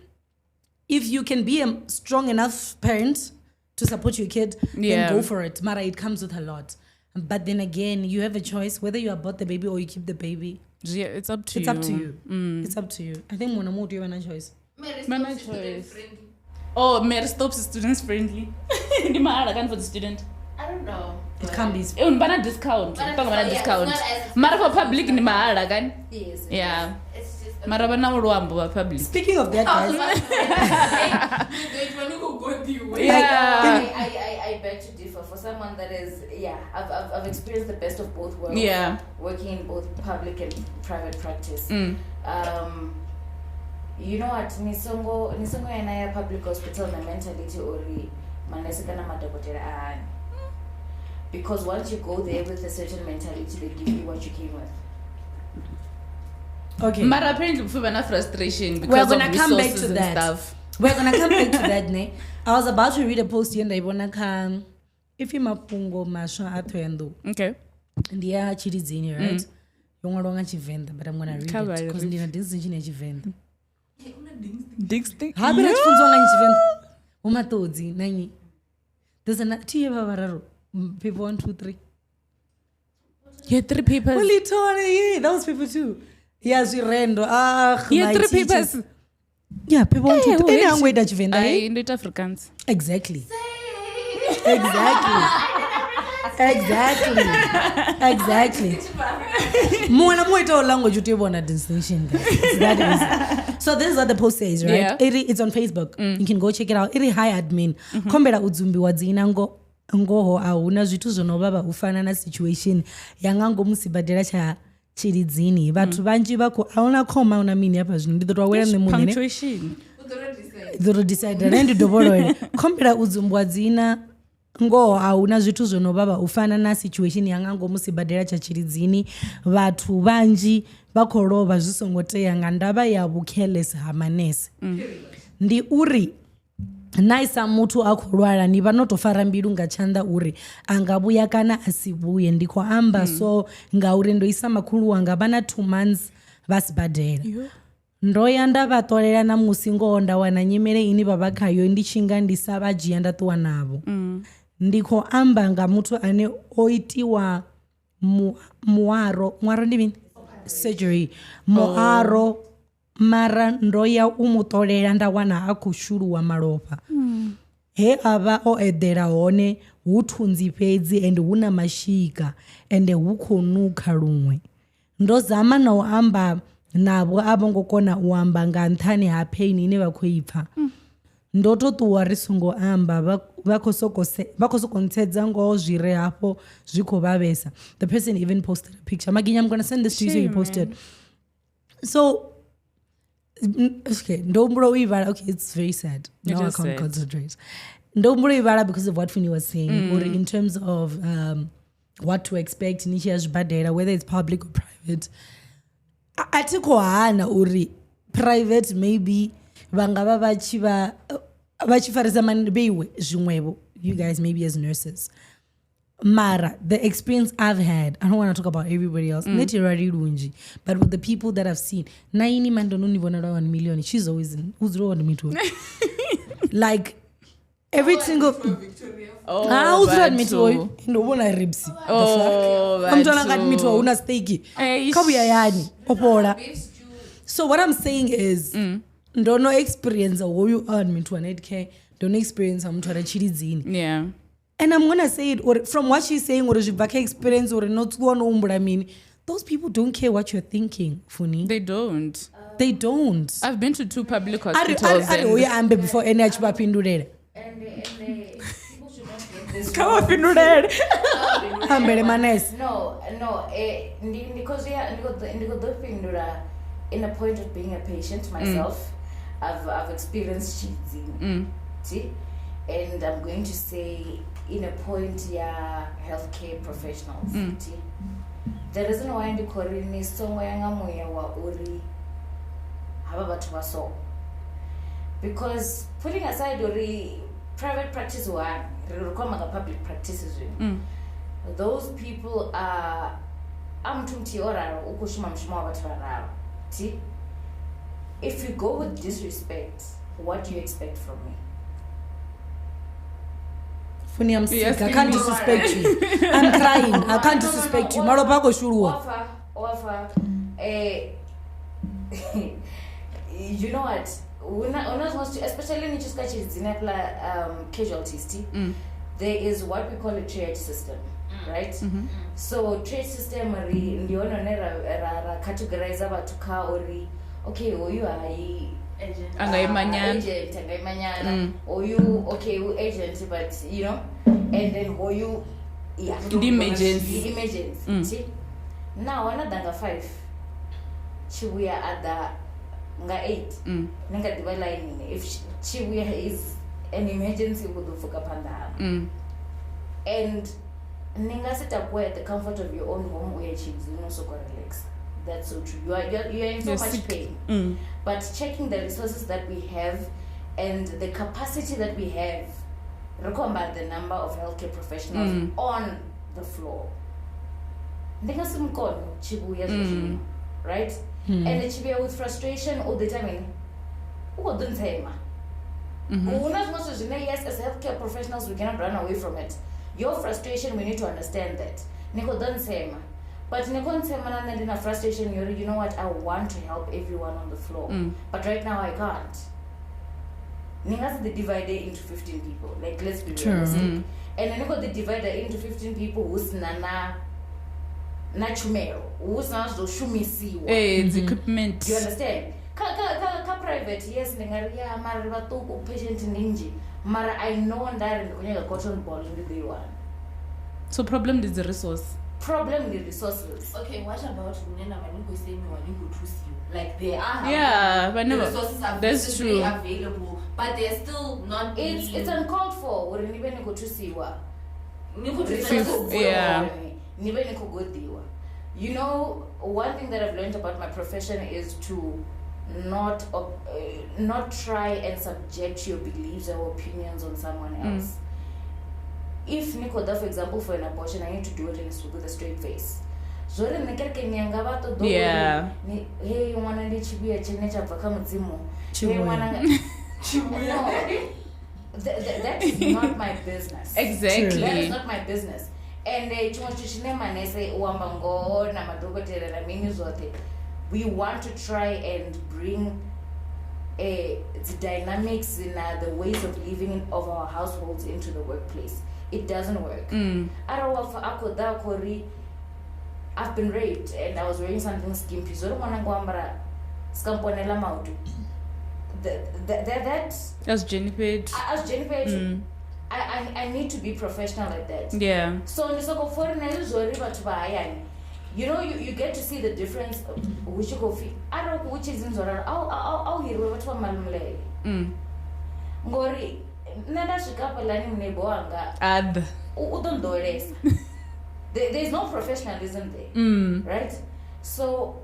if you can be a strong enough parent to support your kid, then go for it. Mara, it comes with a lot. But then again, you have a choice whether you abort the baby or you keep the baby. Yeah, it's up to you. It's up to you. It's up to you. I think Monamu, do you have a choice? My choice. Oh, Mary Stops is students friendly. For the student. I don't know. It can be. Banana discount. Discount. Mara for public ni mahala kan? Yes. Yeah. It's just Mara bana uruambo public. Speaking of that, guys. I beg to differ. For someone that is, I've experienced the best of both worlds. Yeah. Working in both public and private practice. You know what? Nisongo yanaya public hospital na mentality ori manesikana madokotera. Because once you go there with a certain mentality, they give you what you came with. Okay. But apparently we have frustration because we're gonna of come back resources to and that. stuff. We're gonna come back to that, ne? I was about to read a post here and I wanna come. If you mapungo masha atoyando. Okay. And yeah, Tshilidzini, right? You want to Venda, but I'm gonna read it because Ndina Dinsini Venda. Dixting. How about Venda? Umatodzi nani? There's an paper 1, 2, 3. You had 3 papers. Well, yeah, that was paper 2. Yes, we ran. You had 3 papers. Yeah, paper 1, 2, 3. I'm waiting to Venda. I in Africans. Exactly. Exactly. Language distinction, guys. That is. So this is what the post says, right? Yeah. It's on Facebook. You can go check it out. Hi admin. Kombera udzumbi wadzina ngoho auna zvitu zvinobaba ufana na situation yangango musibadela cha Tshilidzini. Vatu vanji vako auna koma una mini hapa zvino ndidotwa wera nemunene. Punctuation. Doro decide rendi dobolo. Kombera udzumbi wadzina ngo hauna zvitu zvinobaba ufana na situation yangango musibadela cha Tshilidzini. Vatu vanji vakorova zvisongoteya nga ndava ya careless hamanese. Ndi uri naisa muthu a khou lwala ni vha no tou fara mbilu nga tshanḓa uri a nga vhuya kana a si vhuye ndi khou amba so ngauri ndo isa makhulu wanga vha na 2 months vha sibadela ndo ya nda vha ṱolela na musi ngoho nda wana nyimele ine vha vha khayo ndi tshi nga ndi sa vha dzhia nda ṱuwa navho ndi khou amba nga muthu ane o itiwa muaro ndi mini surgery muaro mara ndo ya u mu ṱolela nda wana a khou shuluwa malofha he a vha o eḓela hone hu thunzi fhedzi ende hu na mashika ende hu khou nukha luṅwe ndo zama na u amba navho a vho ngo kona u amba nga nṱhani ha pain ine vha khou ipfa ndo to ṱuwa ri songo amba vha khou soko ntsedza ngoho zwi re hafho zwi khou vhavhesa. The person even posted a picture. Maggie, I'm going to send this to you so you posted. So okay, okay, it's very sad. Now I can't concentrate. Because of what Funi was saying, or in terms of what to expect, whether it's public or private. Atikohana uri private maybe vangava vachifarisa mani beiwe zvimwevo, you guys maybe as nurses. Mara, the experience I've had, I don't want to talk about everybody else, but with the people that I've seen, naini mandonuni vonara 1 million, she's always in, who's wrong me too. Like, every single... who's wrong me too? No one I ribsi. I'm trying to get me to a una steaky. So what I'm saying is, don't know experience or you earn me to an 8K, don't experience I'm to a Tshilidzini. Yeah. And I'm going to say it, or from what she's saying, or back experience, or not one, but I mean, those people don't care what you're thinking, Funi. They don't. They don't. I've been to 2 public hospitals. I'm before any Pindu. And people should not get this. Come on, Pindu. No, because in a point of being a patient myself, I've experienced Tshilidzini. See? And I'm going to say, in a point, healthcare professionals. The reason why I'm calling is somewhere uri so because putting aside uri private practice or public practices, those people are if you go with disrespect, what do you expect from me? Funi, I'm sick. I can't disrespect you. I'm crying. I can't disrespect you. Offer. You know what? We're not supposed to, especially in Tshilidzini casualties. There is what we call a triage system, right? So triage system categorize about to car okay, you are agent, or you agent, but you know, and then or you the emergency. Now another 5 we are at the 8 if she is an emergency would fuck up and ninga sit up where at the comfort of your own home where she's so relaxed. That's so true. You are in so much pain. But checking the resources that we have and the capacity that we have, remember the number of healthcare professionals on the floor. Right? And it should be with frustration all the time. Yes, as healthcare professionals, we cannot run away from it. Your frustration, we need to understand that. But in a frustration, you know what, I want to help everyone on the floor. But right now I can't. They divide it into 15 people. Like, let's be realistic. And then they divide it into 15 people who's nana chumero, who's not so shumisi. It's equipment. You understand? Ka private, yes, patient ninja. Mara I know that a cotton ball in the day one. So problem is the resource. Problem the resources. Okay, what about Nena Maniko saying Maniko trust you? Like they are the resources are that's true. Available, but they're still not. It's uncalled for. We're even going to see what. You know, one thing that I've learned about my profession is to not try and subject your beliefs or opinions on someone else. If Nikoda, for example, for an abortion, I need to do it with a straight face. Yeah. Hey, you wanna be a teenager for come Zimo? That is not my business. Exactly. That is not my business. And we want to try and bring the dynamics in the ways of living of our households into the workplace. It doesn't work. I've been raped and I was wearing something skimpy. So I don't want to go scamponella maudu. That's Jenny Page. As Jenny Page, I need to be professional like that. Yeah. So you know, you get to see the difference. Which you go feel. I don't know which is in Zora. I'll hear what one malmule. Ngori, nada shikapa lani mneboanga. Ad. Udon dores. There's no professionalism there, right? So,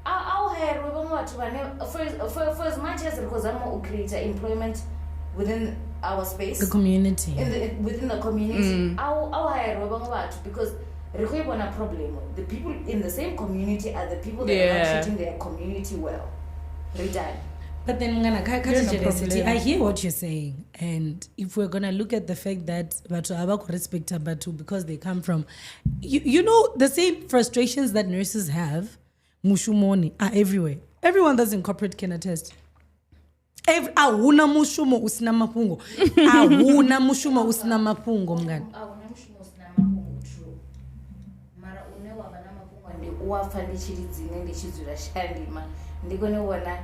I'll hear for as much as because I'm going to create employment within our space, the community, within the community. I'll hire because a problem. The people in the same community are the people that are not treating their community well. Retire. But then I hear what you're saying, and if we're gonna look at the fact that Batu Abaku respect Batu because they come from, you know, the same frustrations that nurses have, mushumoni are everywhere. Everyone that's in corporate can attest. Awuna mushumo usina mapungo. Awuna mushumo usina mapungo mngani. Awuna mushumo usina mapungo true. Mara unewa bana mapungo ndi uwafa ndi Tshilidzini ndi chizula shandima. Ndikone wana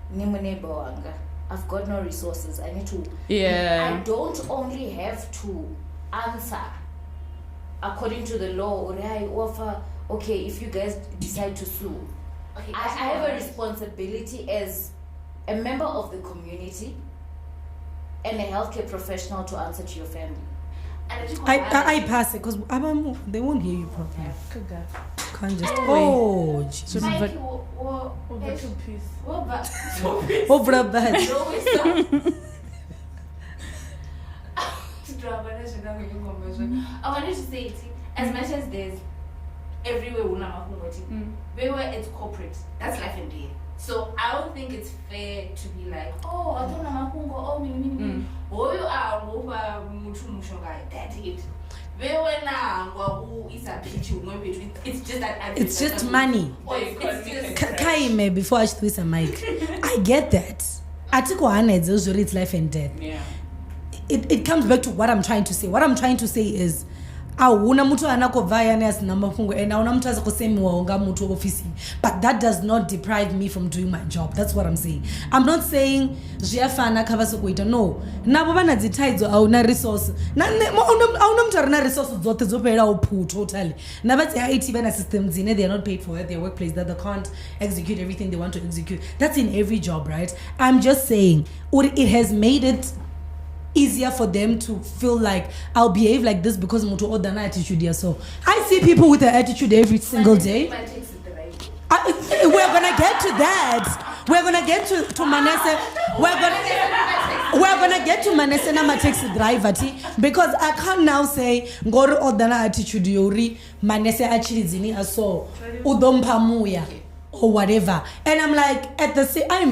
I've got no resources. I need to. Yeah. I don't only have to answer according to the law or I offer. Okay, if you guys decide to sue, okay, I have a responsibility as a member of the community and a healthcare professional to answer to your family. I pass it because they won't hear you properly. Can't just Jesus. I wanted to say it as much as there's everywhere where it's corporate, that's life and day. So I don't think it's fair to be like, oh, I don't know oh, you are over that's it. It's just that it's just money. Kaime before I twist a mic. I get that. It's life and death. Yeah. It comes back to what I'm trying to say. What I'm trying to say is awuna mutu anakovaya nesi namafungo and awuna mutu azakosemiwa onga mutu ofisi. But that does not deprive me from doing my job. That's what I'm saying. I'm not saying zviafana kavasokuita. No. Nabo vana dzitaidzo awuna resource. Awuna mutu arina resource dzote dzopera upu totally. Navati IT vana systems dzine they are not paid for at their workplace that they can't execute everything they want to execute. That's in every job, right? I'm just saying it has made it easier for them to feel like I'll behave like this because mutu odana attitude here. So I see people with an attitude every single day. We're gonna get to that. We're gonna get to Manese. We're gonna get to Manese na taxi driver because I can't now say ngoro odana attitude yori Manese Tshilidzini aso udompamuya or whatever. And I'm like, at the same time,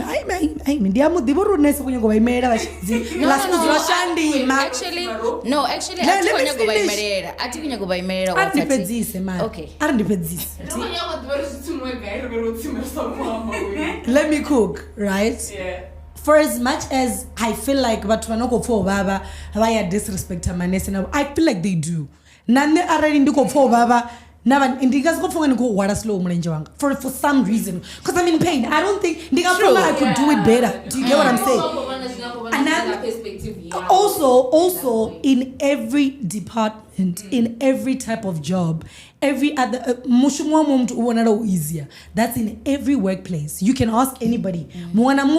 let me cook, right? Yeah. For as much as I feel like Batwanoko for Baba, I disrespect Manese, I feel like they do. Nane already ndiko for Baba. For some reason, because I'm in pain. I don't think I could do it better. Do you get what I'm saying? And also in every department, in every type of job. Every other easier. That's in every workplace. You can ask anybody. Like when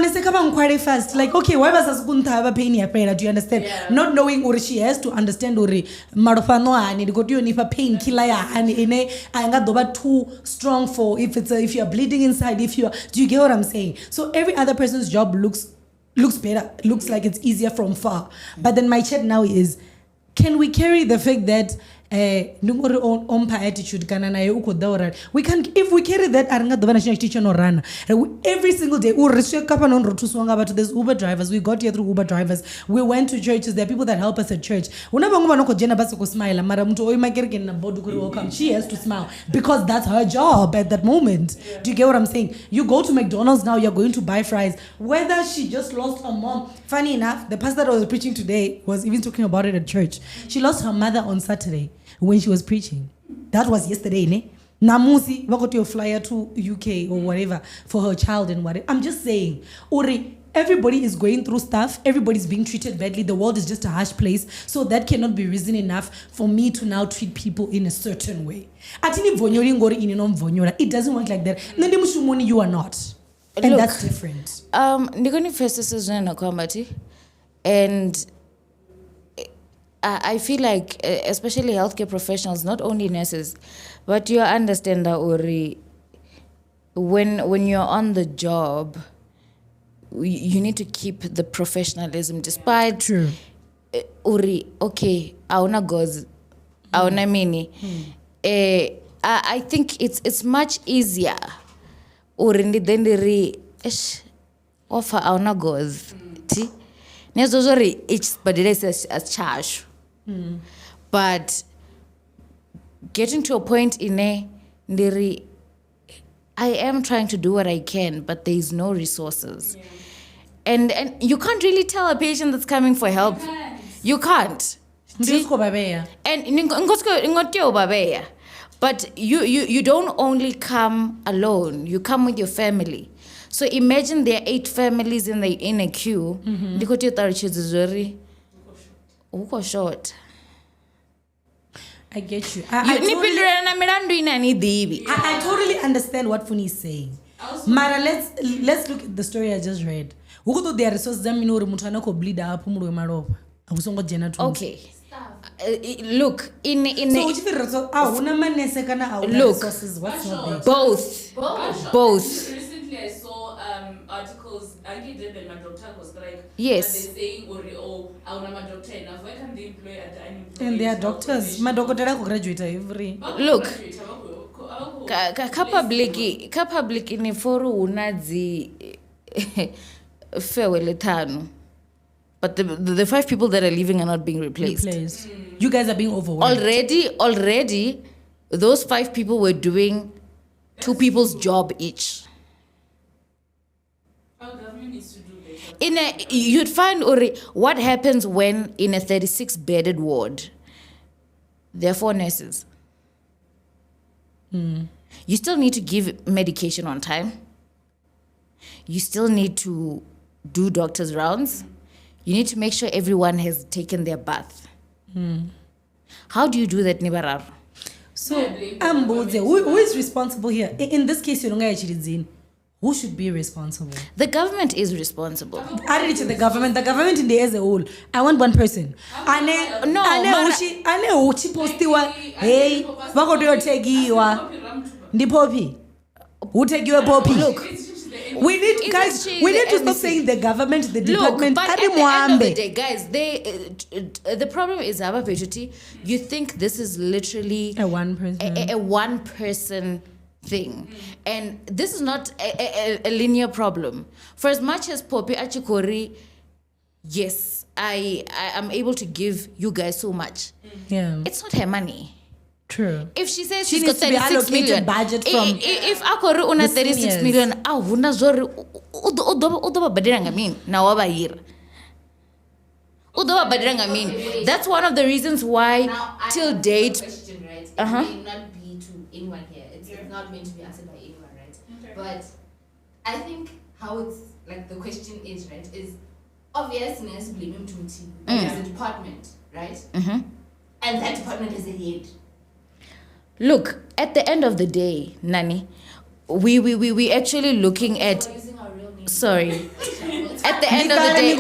I say come on quite fast. Like okay, why was I pain your pain? Do you understand? Yeah. Not knowing or she has to understand or marofano and go to your pain killer and I got too strong for if you're bleeding inside. Do you get what I'm saying? So every other person's job looks better, looks like it's easier from far. But then my chat now is, can we carry the fact that attitude we can, if we carry that every single day there's Uber drivers, we got here through Uber drivers, we went to churches, there are people that help us at church. She has to smile because that's her job at that moment. Do you get what I'm saying? You go to McDonald's now, you're going to buy fries, whether she just lost her mom. Funny enough, the pastor that was preaching today was even talking about it at church. She lost her mother on Saturday when she was preaching. That was yesterday, ne? Namusi, we got your flyer to UK or whatever for her child and whatever. I'm just saying, Ori, everybody is going through stuff. Everybody's being treated badly. The world is just a harsh place. So that cannot be reason enough for me to now treat people in a certain way. It doesn't work like that. You are not. And Look, that's different. Nikoni first is and I feel like, especially healthcare professionals, not only nurses, but you understand that, Uri, when you're on the job, you need to keep the professionalism despite. True. Uri, okay, auna goes, auna mini. I think it's much easier. Uri than the offer auna goes. Ti, nezozori each but it is a charge. But getting to a point in I am trying to do what I can, but there is no resources. And you can't really tell a patient that's coming for help. You can't. But you don't only come alone. You come with your family. So imagine there are 8 families in a queue. Short. I get you. I totally understand what Funi is saying. Mara, let's look at the story I just read. There are resources bleed up. Okay. Look, in so look, what's not there? Both. Recently I saw articles. I did my doctor was like, yes. They're saying, oh, I want my doctor enough. Why can't they employ at the unemployed? And they are doctors. My doctor graduate every. Look, ka public in foru unazi farewell. But the 5 people that are leaving are not being replaced. You guys are being overwhelmed. Already, those 5 people were doing 2 people's job each. Our government needs to do better. You'd find, Uri, what happens when in a 36-bedded ward, there are 4 nurses. You still need to give medication on time. You still need to do doctor's rounds. You need to make sure everyone has taken their bath. How do you do that, Nibarar? So, who is responsible here? In this case, Tshilidzini, who should be responsible? The government is responsible. I read it to the government. The government in the as a whole. I want one person. Hey, wako do tegiwa. Ndi popi. Who take you a popi? Look. We need to stop saying the government, the department. Look, but at the end of the day, guys, the problem is you think this is literally a one person thing, and this is not a linear problem. For as much as Poppy Achikori, yes, I am able to give you guys so much. Yeah, it's not her money. True. If she says she she's got 36 million budget from if akori una 36 million una zori udoba badiranga mean na waba year udoba badiranga mean that's one of the reasons why Now, till date question, right? It may not be to anyone here. It's not meant to be answered by anyone, right? Okay. But I think how it's like the question is, right, is obviousness blame him to there's a department, right? And that department is a head. Look, at the end of the day, Nani, we actually looking at. Sorry. At the end of the day,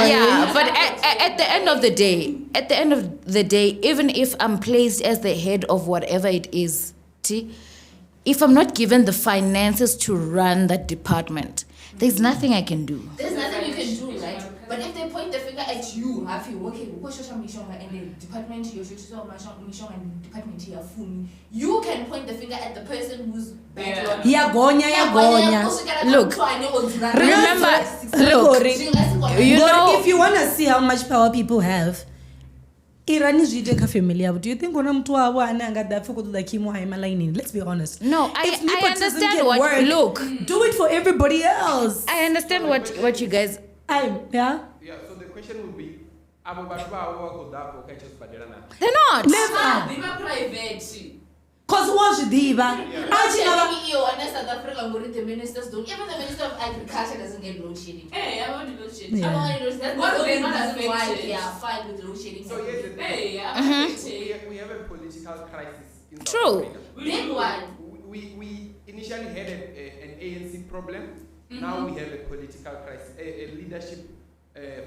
yeah. But at the end of the day, even if I'm placed as the head of whatever it is, if I'm not given the finances to run that department, there's nothing I can do. There's nothing you can do, right? But if they point the finger at you, have you okay? And the department you can point the finger at the person who's background. Look, remember, you know, if you want to see how much power people have, Iran is really familiar. Do you think let's be honest. No, I understand what work, look. Do it for everybody else. I understand what you guys. Yeah. So the question would be, they're not. Never. They are private. Cause what should they South Africa, the ministers don't. Even the Minister of Agriculture doesn't get load shedding. Hey, I want load shedding. Yeah. I want that's What the they only not reason why affected. they are fine with load shedding. So here's the thing. Hey, We have a political crisis in South True. Africa. Big one. We initially had an ANC problem. Now we have a political crisis, a leadership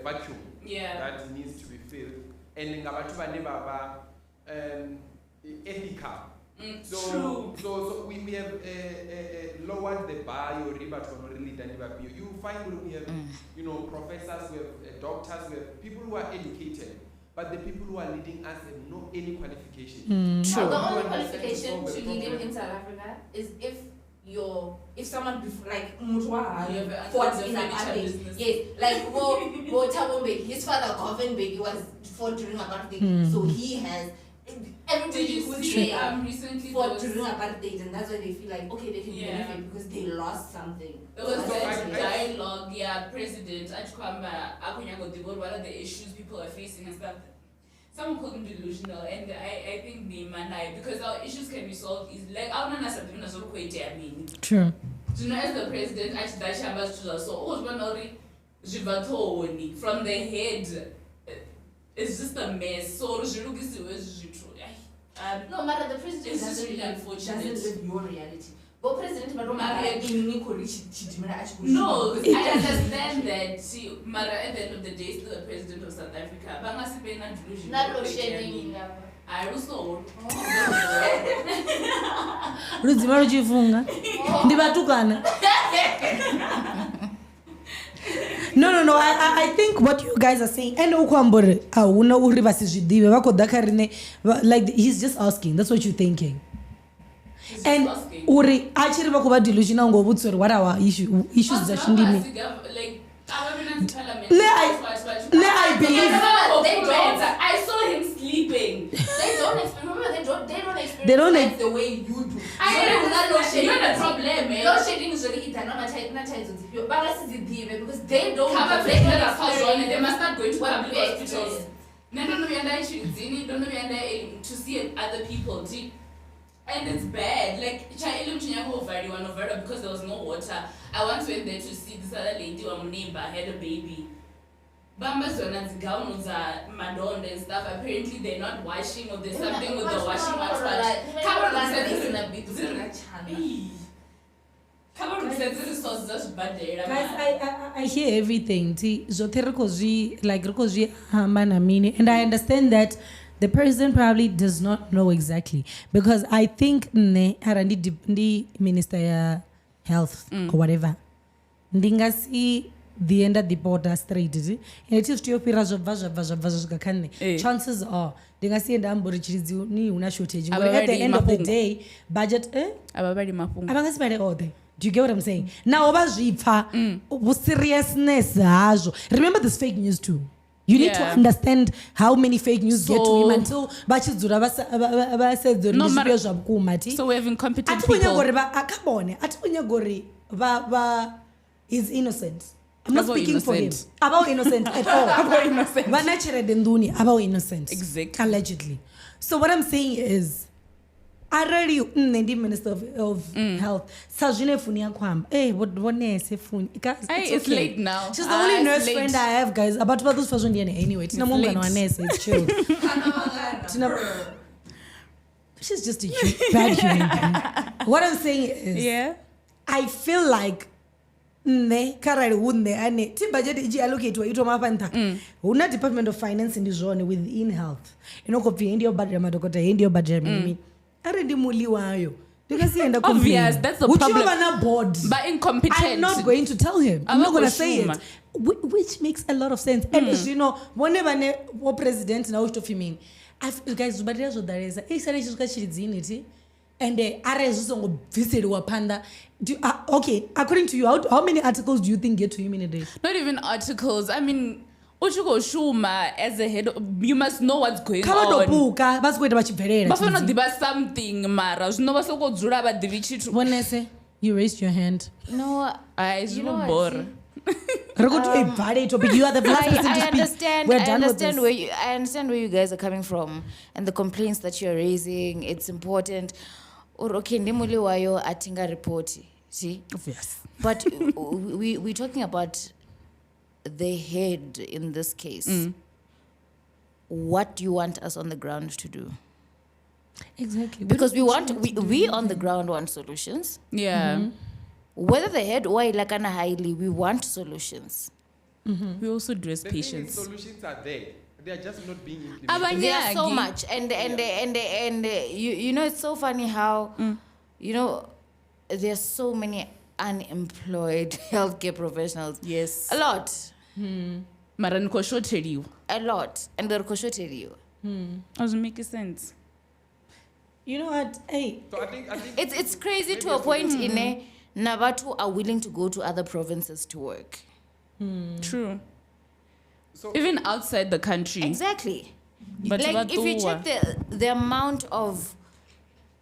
vacuum that needs to be filled. And ethical. So we have lowered the bar. You find we have professors, we have doctors, we have people who are educated, but the people who are leading us have no any qualification. True. The only qualification to leading in South Africa is if someone like Mutwa fought in an apartheid. Yes, like Tabombe, his father Govenbeki was fought during apartheid, so he has. Everybody who's there recently fought during apartheid, and that's why they feel like okay, they can benefit because they lost something. There was that dialogue, President Achkwamba Akunyago, what are the issues people are facing and stuff. Someone called him delusional, and I think the manai, because our issues can be solved is like I don't know. True. To know as the president, from the head, it's just a mess. So no matter the president it's doesn't really unfortunate. live your reality. But president No, I understand that. See, Mara, at the end of the day, still the president of South Africa. But I'm delusional. not load shedding. I also. Rudzima ruchifunga. Ndibatukana. No. I think what you guys are saying, and like he's just asking. That's what you're thinking. And uri actually bakuba delusional ngobutsori what our issues that shindimi. Like I believe I saw him sleeping. They don't experience the way you do. You're the problem, man. Load shedding is really because they don't have a and they must not go to public hospitals. No, we are under Tshilidzini, don't know we are to see other people. And it's bad. Like, because there was no water. I once went there to see this other lady, my neighbor, had a baby. Bambas were not gowns Madonna and stuff. Apparently, they're not washing, or there's something with the washing Guys, I hear everything. And I understand that the president probably does not know exactly, because I think the Minister Health or whatever, ndingasi the end of the border straight, and it is to chances are ndingasi enda ambori Tshilidzini una shortage. At the end of the day, budget do you get what I'm saying? Now, seriousness. Remember this fake news too. You need to understand how many fake news get to him until so we're having competent people. He's innocent. I'm not speaking for him. About innocent at all. About innocent. Exactly. Allegedly. So what I'm saying is, Already, the Minister of Health. Sajine funi yakwamba. Hey, what nurse funi? It's late now. She's the only nurse late. friend I have, guys. About those fashion anyway. Tina munga no nurse. It's chill. She's just a bad human being. What I'm saying is, I feel like karari unde ane ti budget iji allocate ito mapanta una Department of Finance in zone within health inokobvi ndi yo budget madokota ndi yo budget mimi are ndi muli wayo ndikasienda obvious that's the problem na board but incompetent. I'm not going to tell him. I'm not going to say it, which makes a lot of sense. And you know whenever ne president na uto fimini guys zubadira zo dareza isale chisuka Tshilidzini ti and arezo ngo visit wapanda. Okay, according to you, how many articles do you think get to him in a day? Not even articles. I mean, Uchuko Shuma as a head, you must know what's going on. But something, Mara. Vanessa, you raised your hand. No, you know what? You are the last person to speak. I understand where you guys are coming from and the complaints that you're raising. It's important. Or okay, ndimuli wayo atinga report. See? Yes. But we're talking about the head in this case. What do you want us on the ground to do? Exactly. Because we on the ground want solutions. Yeah. Whether the head or ilakana highly, we want solutions. We also dress patients. Solutions are there. They are just not being implemented. There are so much, and you know, it's so funny how you know there's so many unemployed healthcare professionals. Yes, a lot. A lot, and they'll tell you. Doesn't make sense. You know what? Hey, so I think it's crazy to a point. In Nabatu are willing to go to other provinces to work. True. So even outside the country. Exactly. But like if you check the amount of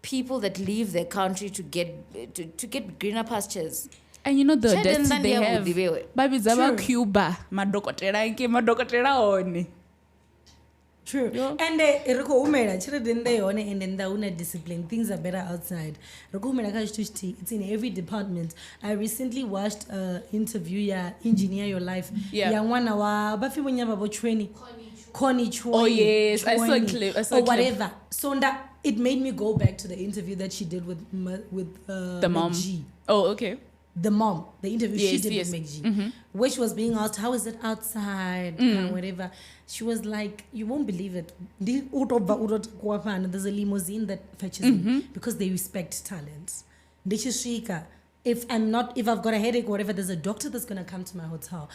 people that leave their country to get greener pastures. And you know the destiny they have. Baby Zaba Cuba, madokotera oni. True. And Riko Umera, children they on and then the una discipline. Things are better outside. Riko Umera it's in every department. I recently watched an interview Engineer Your Life. Yeah. One hour Bafi Wanyaba training. Connie Choi. Oh yes, I saw a clip. Or whatever. So that it made me go back to the interview that she did with the mom. McG. Oh, okay. The mom, the interview she did with McG, where she was being asked, how is it outside, and whatever. She was like, you won't believe it. There's a limousine that fetches me because they respect talent. If I've got a headache or whatever, there's a doctor that's going to come to my hotel.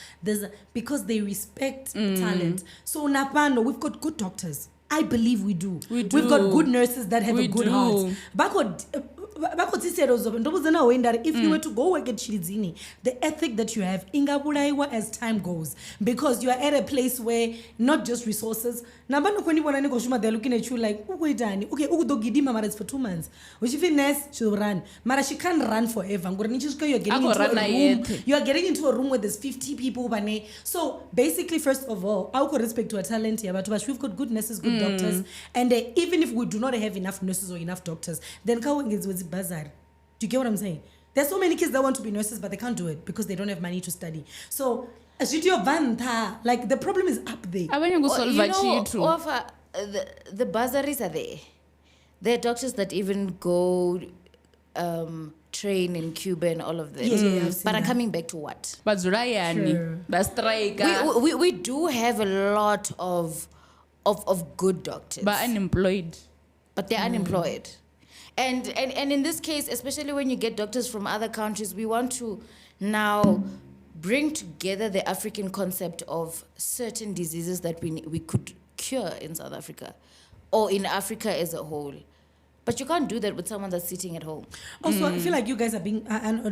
Because they respect talent. So Napano, we've got good doctors. I believe we do. We've got good nurses that have a good heart. If you were to go work at Tshilidzini, the ethic that you have, ingabulaiwa as time goes, because you are at a place where not just resources. They're looking at you like, okay, it's for 2 months. Which if nurse, she'll run. Mara, she can't run forever. You are getting into a room where there's 50 people. So basically, first of all, I would respect to our talent here, but we've got good nurses, good doctors, and even if we do not have enough nurses or enough doctors, then is bazaar. Do you get what I'm saying? There's so many kids that want to be nurses, but they can't do it because they don't have money to study. So, like the problem is up there. The bursaries are there. There are doctors that even go train in Cuba and all of this. But are coming back to what? But we do have a lot of good doctors. But unemployed. But they're unemployed. And in this case, especially when you get doctors from other countries, we want to now bring together the African concept of certain diseases that we could cure in South Africa or in Africa as a whole. But you can't do that with someone that's sitting at home. Also, I feel like you guys are being,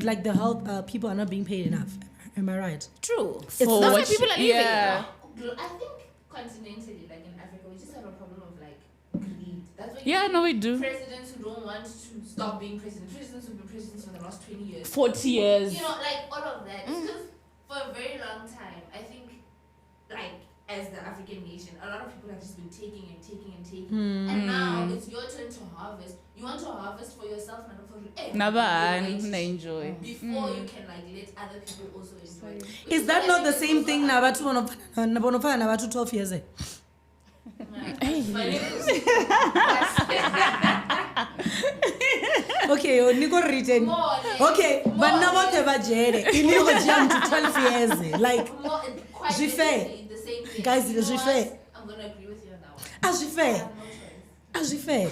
like the health people are not being paid enough. Am I right? True. That's why people are leaving. Yeah. I think continentally, like in Africa, we just have a problem of like greed. That's why we do. Presidents who don't want to stop being president. Presidents who've been presidents for the last 20 years. 40 years. You know, like all of that. Because for a very long time, I think, like, as the African nation, a lot of people have just been taking and taking and taking. And now it's your turn to harvest. You want to harvest for yourself, not for enjoy. before you can like let other people also enjoy. Is that not the same thing na vatu vanofana na vatu 12 years? Okay, niko written. Okay, but now what have jere? You go jump to 12 years. Like, The same thing. guys, You know je what? fais. I'm gonna agree with you on that one. As I je fais. have no choice. As je fais.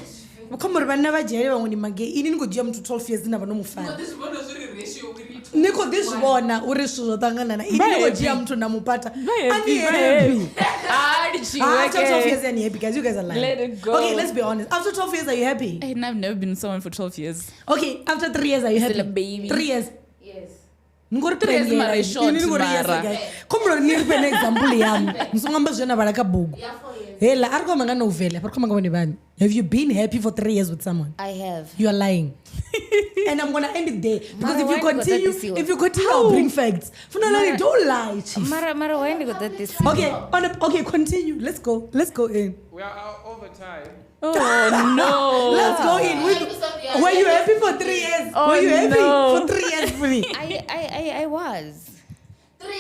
Come on, vana vajere vamwe ni mage. Ini niko jump to 12 years na vanomufana. This one is really ratio we need to. Niko this bona uri swo tangana na. Ini niko jump to namupata. Ani happy. After 12 years and happy guys, you guys are lying. Let it go. Okay, let's be honest. After 12 years are you happy? And I've never been with someone for 12 years. Okay, after 3 years are you happy? Still a baby. 3 years. Yes. Ngori 3 years mara prendela, short, ini ngori yes mara. guys. Come ni ripe na example yami. Msongamba zwena balaka bugu. Yeah, 4 years. Hela ariko manga no vele, ariko manga bani bani. Have you been happy for 3 years with someone? I have. You are lying. And I'm gonna end it there because Mara, if why you you got that continue, this year? if you continue, I'll bring facts. Funalani, don't lie, chief. Mara, why got that this? Okay, okay, continue. Let's go in. We are out over time. Oh no. Let's go in. Were you happy for 3 years? Oh, Were you happy no. for 3 years for me? I was.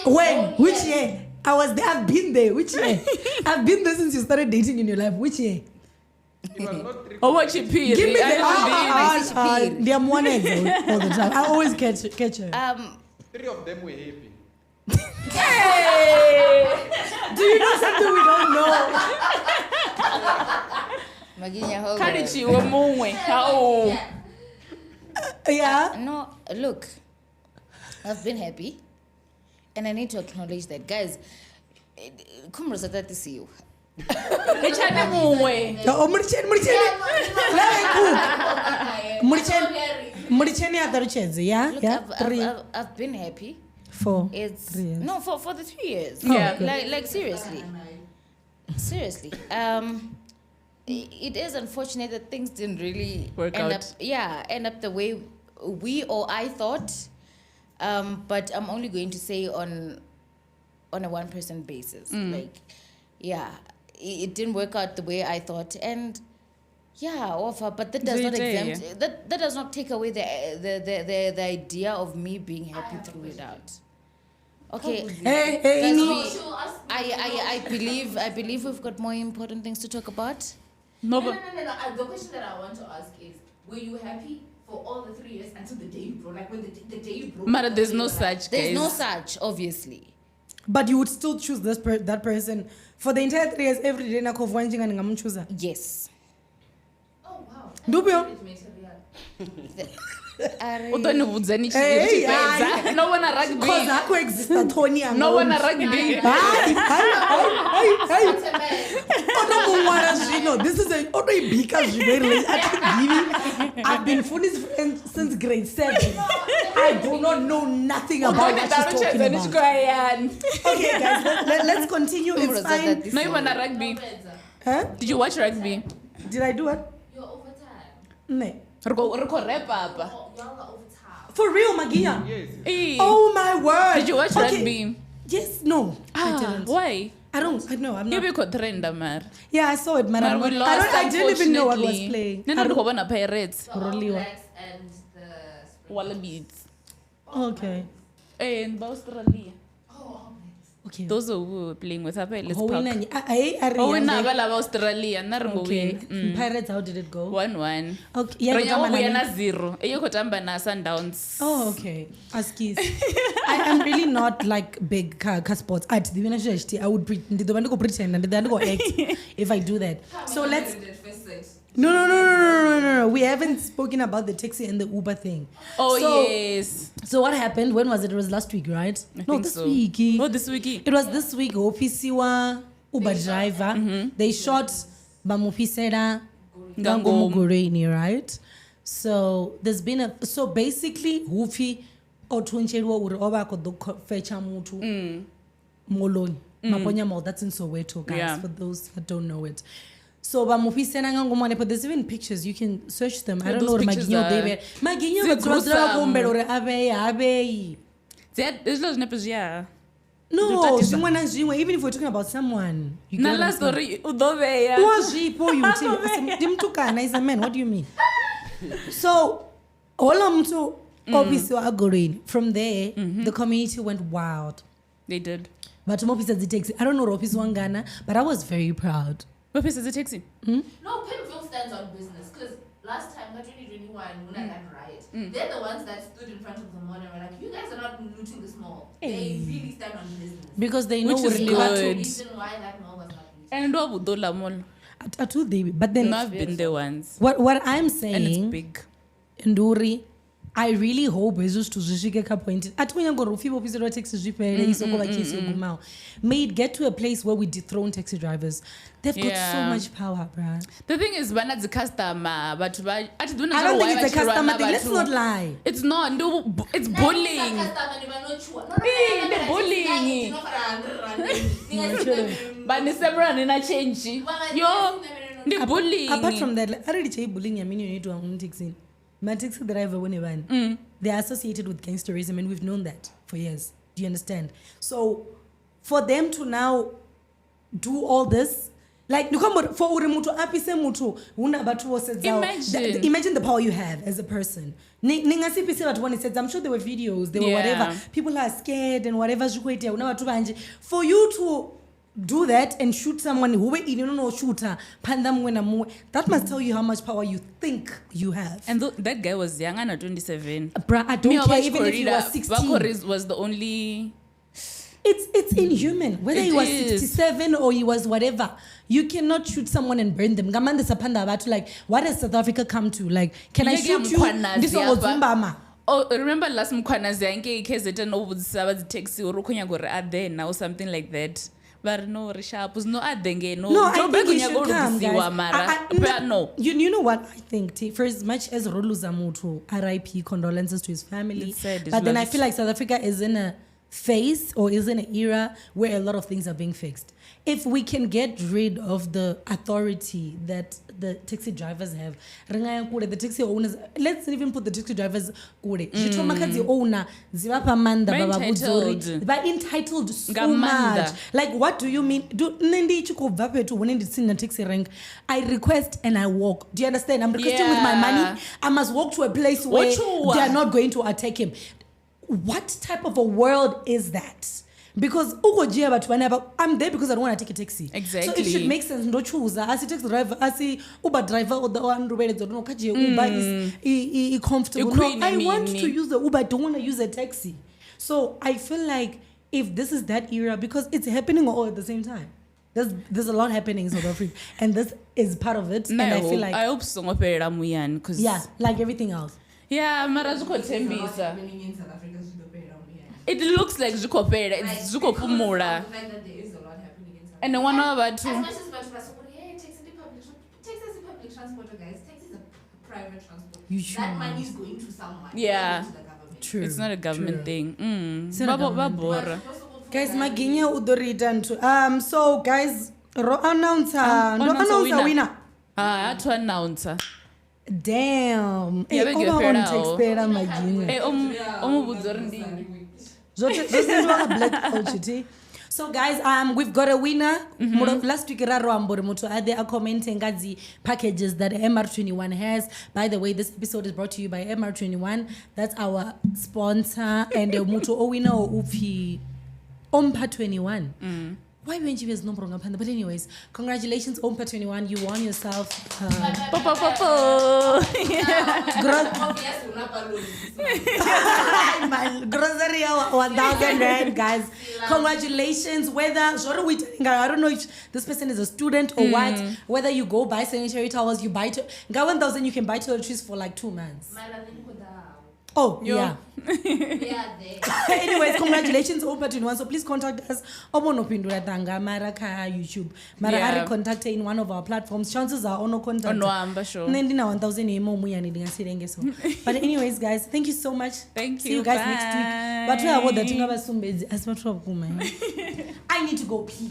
When? Which year? I was there. I've been there. Which year? I've been there since you started dating in your life. Which year? It was not 3 Oh, what you pee? Give me the I've the one all the time. I always catch her. 3 of them were happy. Do you know something we don't know? Maginya, hold on. Karichi wamungwe. How? Yeah. No, look, I've been happy, and I need to acknowledge that, guys. Come on, to see you. Echane mungwe. Oh, Muricheni Adaruchezi, yeah? Look, Yeah. 3, I've been happy. 4. It's 3 years. no for the 3 years. Yeah. Like seriously. It is unfortunate that things didn't really Work end out. end up the way we or I thought. But I'm only going to say on a 1% basis. Like, yeah, it didn't work out the way I thought, and yeah, offer. But that does not exempt. That does not take away the idea of me being happy through it out. Okay. Hey, Guys, I believe we've got more important things to talk about. No, No. but The question that I want to ask is, were you happy for all the 3 years until the day you broke? Like when the day you broke? Mara, there's no such, There's guys. no such, obviously. But you would still choose that person for the entire 3 years every day. Yes. Oh wow. Ndubyo. Utonivudza ni Hey, chipedza. No one a rugby. Because I coexist at Tony and No one a rugby. This is a I've been Funi's friend since grade 7. I do not know nothing about what she's talking about. Okay, guys, let's continue. It's fine. No, you want a rugby. Huh? Did you watch rugby? Did I do what? You're overtime. No. Riko rap papa. Y'all are overtime. For real, Magia? Yes. Oh my word. Did you watch Okay. rugby? Yes, no. I didn't. Why? I know. I'm You not. be trend, mar. Yeah, I saw it, man. Mar, we lost. I didn't even know what was playing. No, no, Pirates. The All Really? Blacks and the Wallabies. Okay. And Australia. Okay. Those who were playing with Papa Ellis Oh, Park. we na bala Australia na ringo Okay. win. Pirates, how did it go? 1-1. Okay. Yeah, Ronya but ubuya na 0. Eyo kotamba na Sundowns. oh, okay. Askis. I'm really not like big car sports. I would pretend and then go act if I do that. So let's. No. We haven't spoken about the taxi and the Uber thing. Oh, So- yes. So what happened? When was it? It was last week, right? I No, think this so. week. Oh, this week. It was this week. Opisiwa Uber driver. They shot Bamupisera Gangomugureni, right? So there's been so basically Hufi otuncherwa uri oba kodofecha mutu Moloni. Maponya Mall, that's in Soweto, guys, Yeah. for those that don't know it. So Bamupisera Gangomane, but there's even pictures, you can search them. I don't know those what pictures Maginyo are- they were. Maginyo They're but was gruesome. abe. There's those nipples, yeah. No, even if we're talking about someone. You get what I'm saying? Dimtukana is a man. What do you mean? So, all obviously agreeing. From there, the community went wild. They did. But I don't know Ropis Wangana, but I was very proud. Ropis is a taxi. No, Pimville stands on business because last time, 2021, when I had riot, they're the ones that stood in front of the mall and were like, you guys are not looting this mall. They really stand on business. Because they know which is good. Reason why that mall was not looted. And Wabudola Mall. But then I've been there once. What I'm saying, and it's big. Nduri, I really hope Jesus to Zishika point. May it get to a place where we dethrone taxi drivers. They've got so much power, bruh. The thing is, when it's a customer, but I don't think it's a customer thing. Let's not lie. It's not. No, it's bullying. The bullying. But the several in a change. Yo, the bullying. Apart from that, I already say bullying. I mean, you need to own taxi. My taxi driver, when they're associated with gangsterism, and we've known that for years. Do you understand? So, for them to now do all this, like, imagine the power you have as a person. I'm sure there were videos, there were whatever. People are scared and whatever. For you to do that and shoot someone who you don't know shooter, that must tell you how much power you think you have. And that guy was young, under 27. Bruh, I don't care even if he was 16. Bakori's was the only. It's inhuman. Whether he was 67 or he was whatever, you cannot shoot someone and burn them. Like, what has South Africa come to? Like, can I shoot you? This was Zimbabwe. Oh, remember last Mukwanazyanke KZN over the taxi or are there now, something like that. But no, Rishap was no adenge, no. No, I think he should come, guys. No. You know what I think? For as much as Rolu Zamutu, RIP, condolences to his family. But then I feel like South Africa is in a phase or is in an era where a lot of things are being fixed. If we can get rid of the authority that the taxi drivers have, the taxi owners, let's even put the taxi drivers by entitled so much. Like, what do you mean? I request and I walk. Do you understand? I'm requesting with my money. I must walk to a place where they are not going to attack him. What type of a world is that? Because I'm there because I don't want to take a taxi. Exactly. So it should make sense. No choose. As a taxi driver, as a Uber driver, or the one Uber is comfortable. No, I want to use the Uber. I don't want to use a taxi. So I feel like if this is that era, because it's happening all at the same time. There's a lot happening in South Africa, and this is part of it. And I feel like I hope so. Yeah, like everything else. Yeah, Marazuko Tembisa. It looks like Zukopera, it's Zukopumura. And the one over two. As much as taxi is public transport, guys. Taxi is a private transport. That money is going to someone. Yeah. To the government. True. It's not a government thing. Guys, Maginya Udoridan to so guys, announce winner. To announce. Damn. So guys, we've got a winner. Last week, they are commenting at the packages that MR21 has. By the way, this episode is brought to you by MR21. That's our sponsor. And the Muto winner Upi Ompa21. Why went you as no wrong? But anyways, congratulations, Ompa21. You won yourself. Grocery 1,000 rand, guys. Congratulations. Whether I don't know if this person is a student or what. Whether you go buy sanitary towels, you buy 1,000. You can buy toiletries for like 2 months. Oh, yeah. Anyways, congratulations, Ompa21. So please contact us. YouTube. Mara contact in one of our platforms. Chances are no contact. No, I'm sure. But anyways, guys, thank you so much. Thank you. See you guys next week. But I need to go pee.